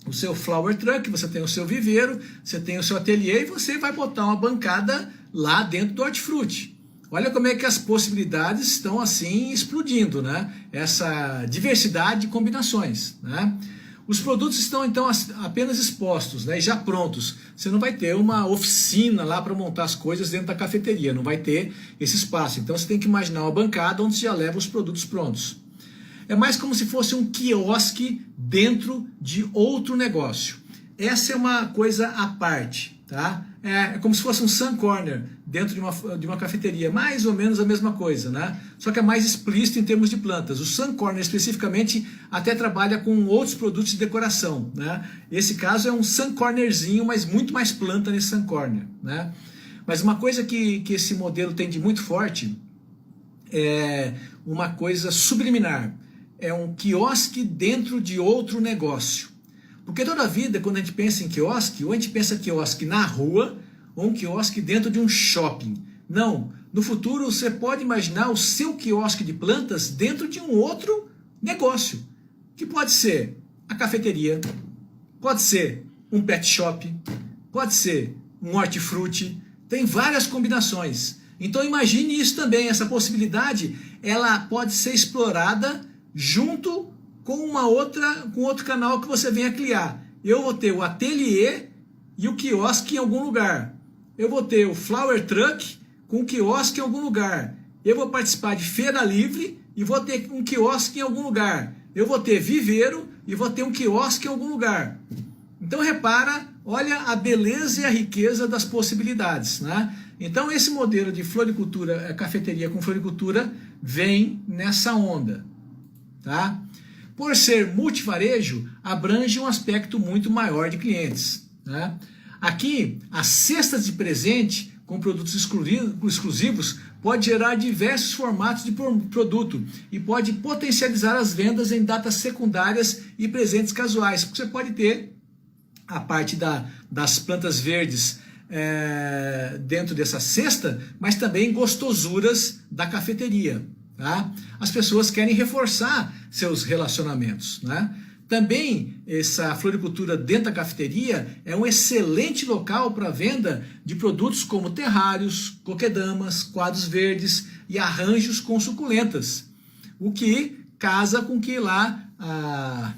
o seu flower truck, você tem o seu viveiro, você tem o seu ateliê e você vai botar uma bancada lá dentro do hortifruti. Olha como é que as possibilidades estão assim explodindo, né? Essa diversidade de combinações, né? Os produtos estão então apenas expostos, né, e já prontos. Você não vai ter uma oficina lá para montar as coisas dentro da cafeteria, não vai ter esse espaço. Então você tem que imaginar uma bancada onde você já leva os produtos prontos. É mais como se fosse um quiosque dentro de outro negócio. Essa é uma coisa à parte, tá? É como se fosse um sun corner dentro de uma cafeteria, mais ou menos a mesma coisa, né? Só que é mais explícito em termos de plantas. O sun corner especificamente até trabalha com outros produtos de decoração, né? Esse caso é um sun cornerzinho, mas muito mais planta nesse sun corner, né? Mas uma coisa que esse modelo tem de muito forte é uma coisa subliminar. É um quiosque dentro de outro negócio. Porque toda a vida, quando a gente pensa em quiosque, ou a gente pensa quiosque na rua, ou um quiosque dentro de um shopping. Não, no futuro você pode imaginar o seu quiosque de plantas dentro de um outro negócio, que pode ser a cafeteria, pode ser um pet shop, pode ser um hortifruti, tem várias combinações. Então imagine isso também, essa possibilidade, ela pode ser explorada junto com outro canal que você venha criar. Eu vou ter o ateliê e o quiosque em algum lugar. Eu vou ter o flower truck com o quiosque em algum lugar. Eu vou participar de feira livre e vou ter um quiosque em algum lugar. Eu vou ter viveiro e vou ter um quiosque em algum lugar. Então repara, olha a beleza e a riqueza das possibilidades, né? Então esse modelo de floricultura, cafeteria com floricultura, vem nessa onda, tá? Por ser multivarejo, abrange um aspecto muito maior de clientes, né? Aqui, as cestas de presente com produtos exclusivos pode gerar diversos formatos de produto e pode potencializar as vendas em datas secundárias e presentes casuais. Porque você pode ter a parte das plantas verdes dentro dessa cesta, mas também gostosuras da cafeteria. Tá? As pessoas querem reforçar seus relacionamentos, né? Também essa floricultura dentro da cafeteria é um excelente local para venda de produtos como terrários, coquedamas, quadros verdes e arranjos com suculentas. O que casa com que lá a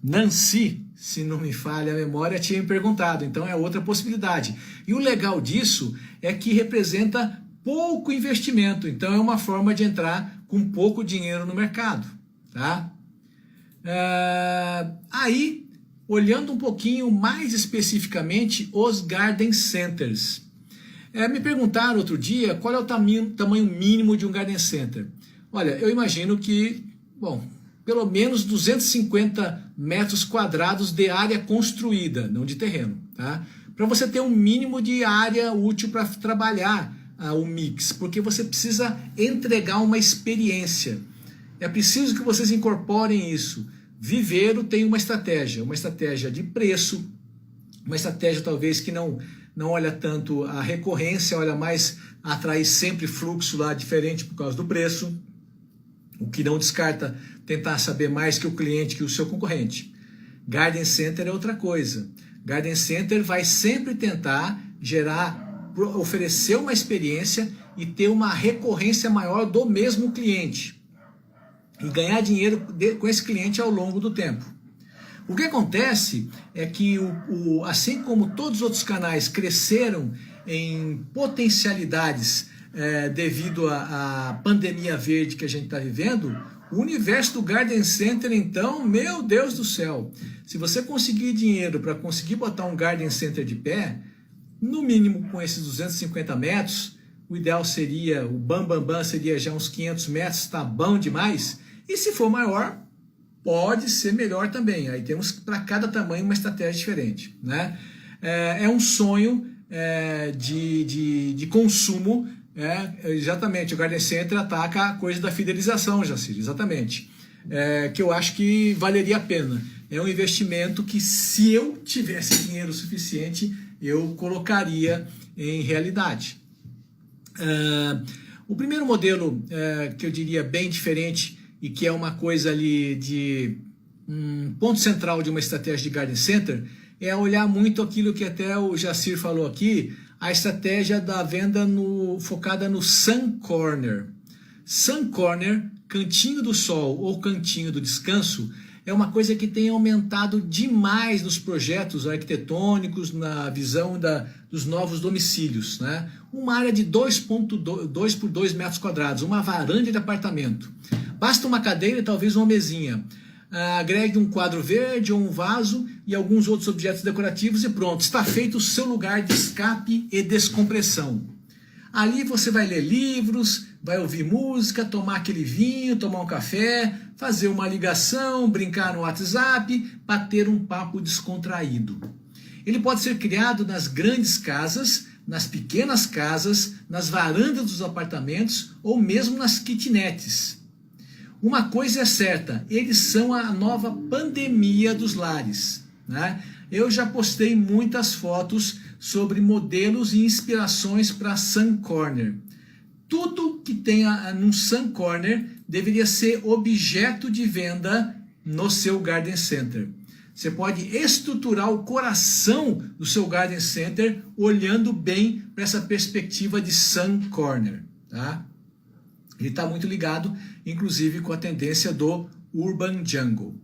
Nancy, se não me falha a memória, tinha me perguntado. Então é outra possibilidade. E o legal disso é que representa pouco investimento. Então é uma forma de entrar com pouco dinheiro no mercado, tá? Aí, olhando um pouquinho mais especificamente os garden centers. Me perguntaram outro dia qual é o tamanho mínimo de um garden center. Olha, eu imagino que, bom, pelo menos 250 metros quadrados de área construída, não de terreno, tá? Para você ter um mínimo de área útil para trabalhar o mix, porque você precisa entregar uma experiência. É preciso que vocês incorporem isso. Viveiro tem uma estratégia de preço, uma estratégia talvez que não olha tanto a recorrência, olha mais a atrair sempre fluxo lá diferente por causa do preço, o que não descarta tentar saber mais que o cliente, que o seu concorrente. Garden Center é outra coisa. Garden Center vai sempre tentar oferecer uma experiência e ter uma recorrência maior do mesmo cliente. E ganhar dinheiro com esse cliente ao longo do tempo. O que acontece é que, assim como todos os outros canais cresceram em potencialidades devido à pandemia verde que a gente está vivendo, o universo do Garden Center, então, meu Deus do céu, se você conseguir dinheiro para conseguir botar um Garden Center de pé, no mínimo com esses 250 metros, o ideal seria, o bam seria já uns 500 metros, está bom demais. E se for maior, pode ser melhor também. Aí temos para cada tamanho uma estratégia diferente, né? É um sonho de consumo. Exatamente, o Garden Center ataca a coisa da fidelização, Jacir, exatamente. Que eu acho que valeria a pena. É um investimento que, se eu tivesse dinheiro suficiente, eu colocaria em realidade. O primeiro modelo que eu diria bem diferente e que é uma coisa ali de ponto central de uma estratégia de Garden Center é olhar muito aquilo que até o Jacir falou aqui, a estratégia da venda focada no Sun Corner. Sun Corner, cantinho do sol ou cantinho do descanso, é uma coisa que tem aumentado demais nos projetos arquitetônicos, na visão dos novos domicílios, né? Uma área de 2 por 2 metros quadrados, uma varanda de apartamento. Basta uma cadeira e talvez uma mesinha. Agregue um quadro verde ou um vaso e alguns outros objetos decorativos e pronto, está feito o seu lugar de escape e descompressão. Ali você vai ler livros, vai ouvir música, tomar aquele vinho, tomar um café, fazer uma ligação, brincar no WhatsApp, bater um papo descontraído. Ele pode ser criado nas grandes casas, nas pequenas casas, nas varandas dos apartamentos ou mesmo nas kitnetes. Uma coisa é certa, eles são a nova pandemia dos lares, né? Eu já postei muitas fotos sobre modelos e inspirações para Sun Corner. Tudo que tenha num Sun Corner deveria ser objeto de venda no seu Garden Center. Você pode estruturar o coração do seu Garden Center olhando bem para essa perspectiva de Sun Corner, tá? Ele está muito ligado, inclusive, com a tendência do Urban Jungle.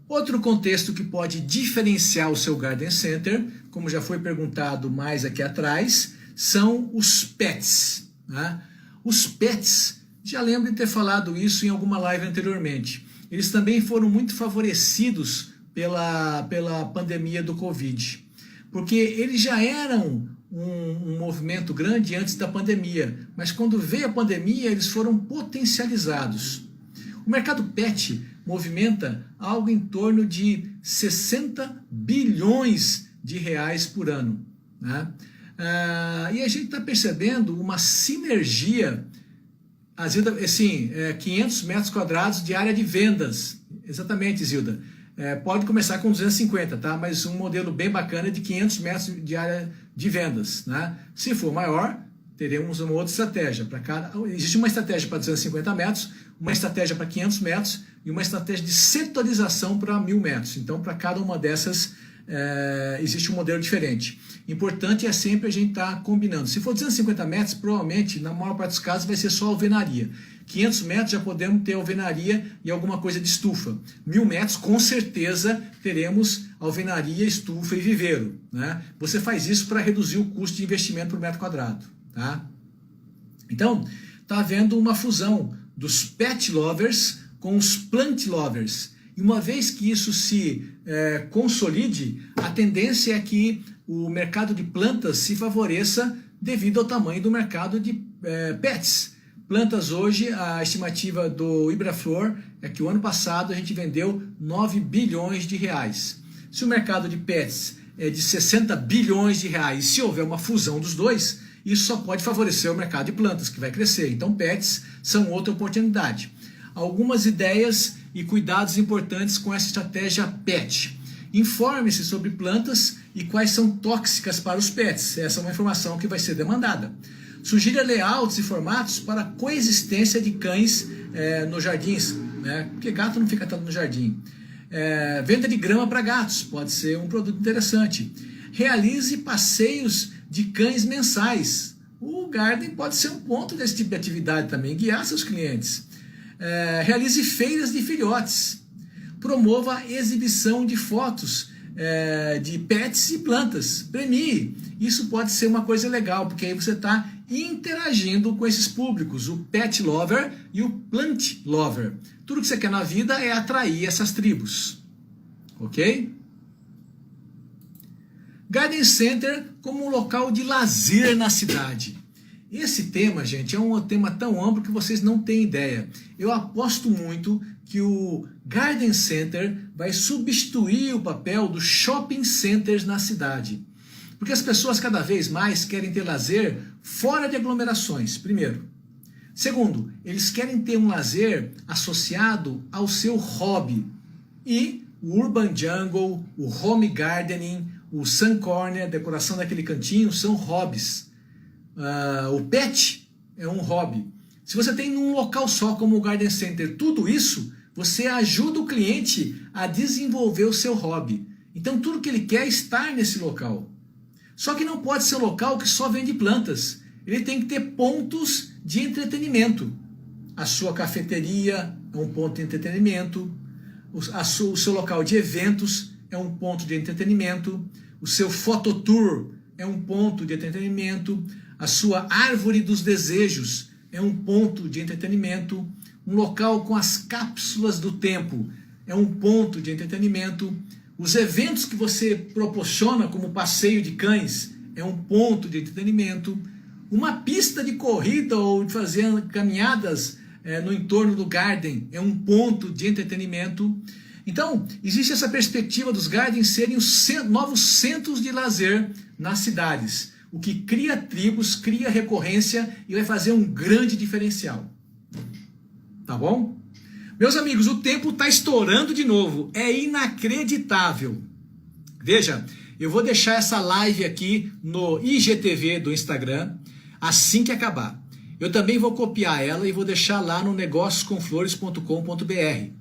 Outro contexto que pode diferenciar o seu garden center, como já foi perguntado mais aqui atrás, são os pets. Né? Os pets, já lembro de ter falado isso em alguma live anteriormente, eles também foram muito favorecidos pela pandemia do Covid, porque eles já eram um movimento grande antes da pandemia, mas quando veio a pandemia eles foram potencializados. O mercado pet movimenta algo em torno de 60 bilhões de reais por ano. Né? E a gente está percebendo uma sinergia, assim, 500 metros quadrados de área de vendas. Exatamente, Zilda. Pode começar com 250, tá? Mas um modelo bem bacana é de 500 metros de área de vendas. Né? Se for maior, teremos uma outra estratégia. Existe uma estratégia para 250 metros, uma estratégia para 500 metros e uma estratégia de setorização para 1.000 metros. Então, para cada uma dessas, existe um modelo diferente. Importante é sempre a gente estar combinando. Se for 250 metros, provavelmente, na maior parte dos casos, vai ser só alvenaria. 500 metros já podemos ter alvenaria e alguma coisa de estufa. 1.000 metros, com certeza, teremos alvenaria, estufa e viveiro. Né? Você faz isso para reduzir o custo de investimento por metro quadrado. Tá? Então, está havendo uma fusão dos pet lovers com os plant lovers. E uma vez que isso se consolide, a tendência é que o mercado de plantas se favoreça devido ao tamanho do mercado de pets. Plantas hoje, a estimativa do Ibraflor é que o ano passado a gente vendeu 9 bilhões de reais. Se o mercado de pets é de 60 bilhões de reais, se houver uma fusão dos dois, isso só pode favorecer o mercado de plantas, que vai crescer. Então, pets são outra oportunidade. Algumas ideias e cuidados importantes com essa estratégia pet. Informe-se sobre plantas e quais são tóxicas para os pets. Essa é uma informação que vai ser demandada. Sugira layouts e formatos para coexistência de cães nos jardins, né? Porque gato não fica tanto no jardim. Venda de grama para gatos, pode ser um produto interessante. Realize passeios de cães mensais. O Garden pode ser um ponto desse tipo de atividade também, guiar seus clientes. Realize feiras de filhotes. Promova exibição de fotos de pets e plantas. Premie. Isso pode ser uma coisa legal, porque aí você está interagindo com esses públicos, o pet lover e o plant lover. Tudo que você quer na vida é atrair essas tribos. Ok? Garden Center como um local de lazer na cidade. Esse tema, gente, é um tema tão amplo que vocês não têm ideia. Eu aposto muito que o Garden Center vai substituir o papel dos shopping centers na cidade. Porque as pessoas cada vez mais querem ter lazer fora de aglomerações, primeiro. Segundo, eles querem ter um lazer associado ao seu hobby. E o Urban Jungle, o Home Gardening, o Sun Corner, a decoração daquele cantinho, são hobbies. O pet é um hobby. Se você tem num local só, como o Garden Center, tudo isso, você ajuda o cliente a desenvolver o seu hobby. Então, tudo que ele quer é estar nesse local. Só que não pode ser um local que só vende plantas. Ele tem que ter pontos de entretenimento. A sua cafeteria é um ponto de entretenimento. O seu local de eventos é um ponto de entretenimento. O seu fototour é um ponto de entretenimento. A sua árvore dos desejos é um ponto de entretenimento. Um local com as cápsulas do tempo é um ponto de entretenimento. Os eventos que você proporciona, como passeio de cães, é um ponto de entretenimento. Uma pista de corrida ou de fazer caminhadas no entorno do garden é um ponto de entretenimento. Então, existe essa perspectiva dos gardens serem os novos centros de lazer nas cidades, o que cria tribos, cria recorrência e vai fazer um grande diferencial. Tá bom? Meus amigos, o tempo está estourando de novo. É inacreditável. Veja, eu vou deixar essa live aqui no IGTV do Instagram assim que acabar. Eu também vou copiar ela e vou deixar lá no negocioscomflores.com.br.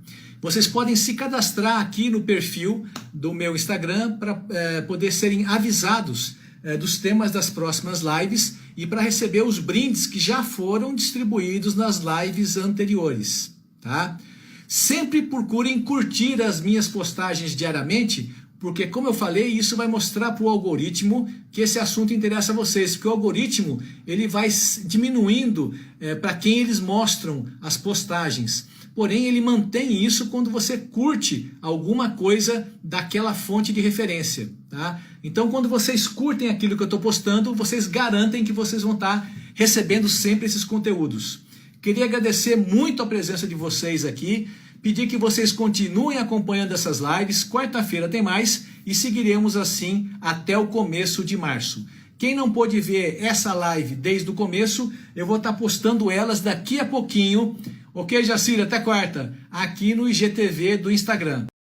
Vocês podem se cadastrar aqui no perfil do meu Instagram para poder serem avisados dos temas das próximas lives e para receber os brindes que já foram distribuídos nas lives anteriores. Tá? Sempre procurem curtir as minhas postagens diariamente, porque, como eu falei, isso vai mostrar para o algoritmo que esse assunto interessa a vocês, porque o algoritmo ele vai diminuindo para quem eles mostram as postagens. Porém, ele mantém isso quando você curte alguma coisa daquela fonte de referência. Tá? Então, quando vocês curtem aquilo que eu estou postando, vocês garantem que vocês vão estar recebendo sempre esses conteúdos. Queria agradecer muito a presença de vocês aqui, pedir que vocês continuem acompanhando essas lives. Quarta-feira tem mais e seguiremos assim até o começo de março. Quem não pôde ver essa live desde o começo, eu vou estar postando elas daqui a pouquinho. Ok, Jacira? Até quarta, aqui no IGTV do Instagram.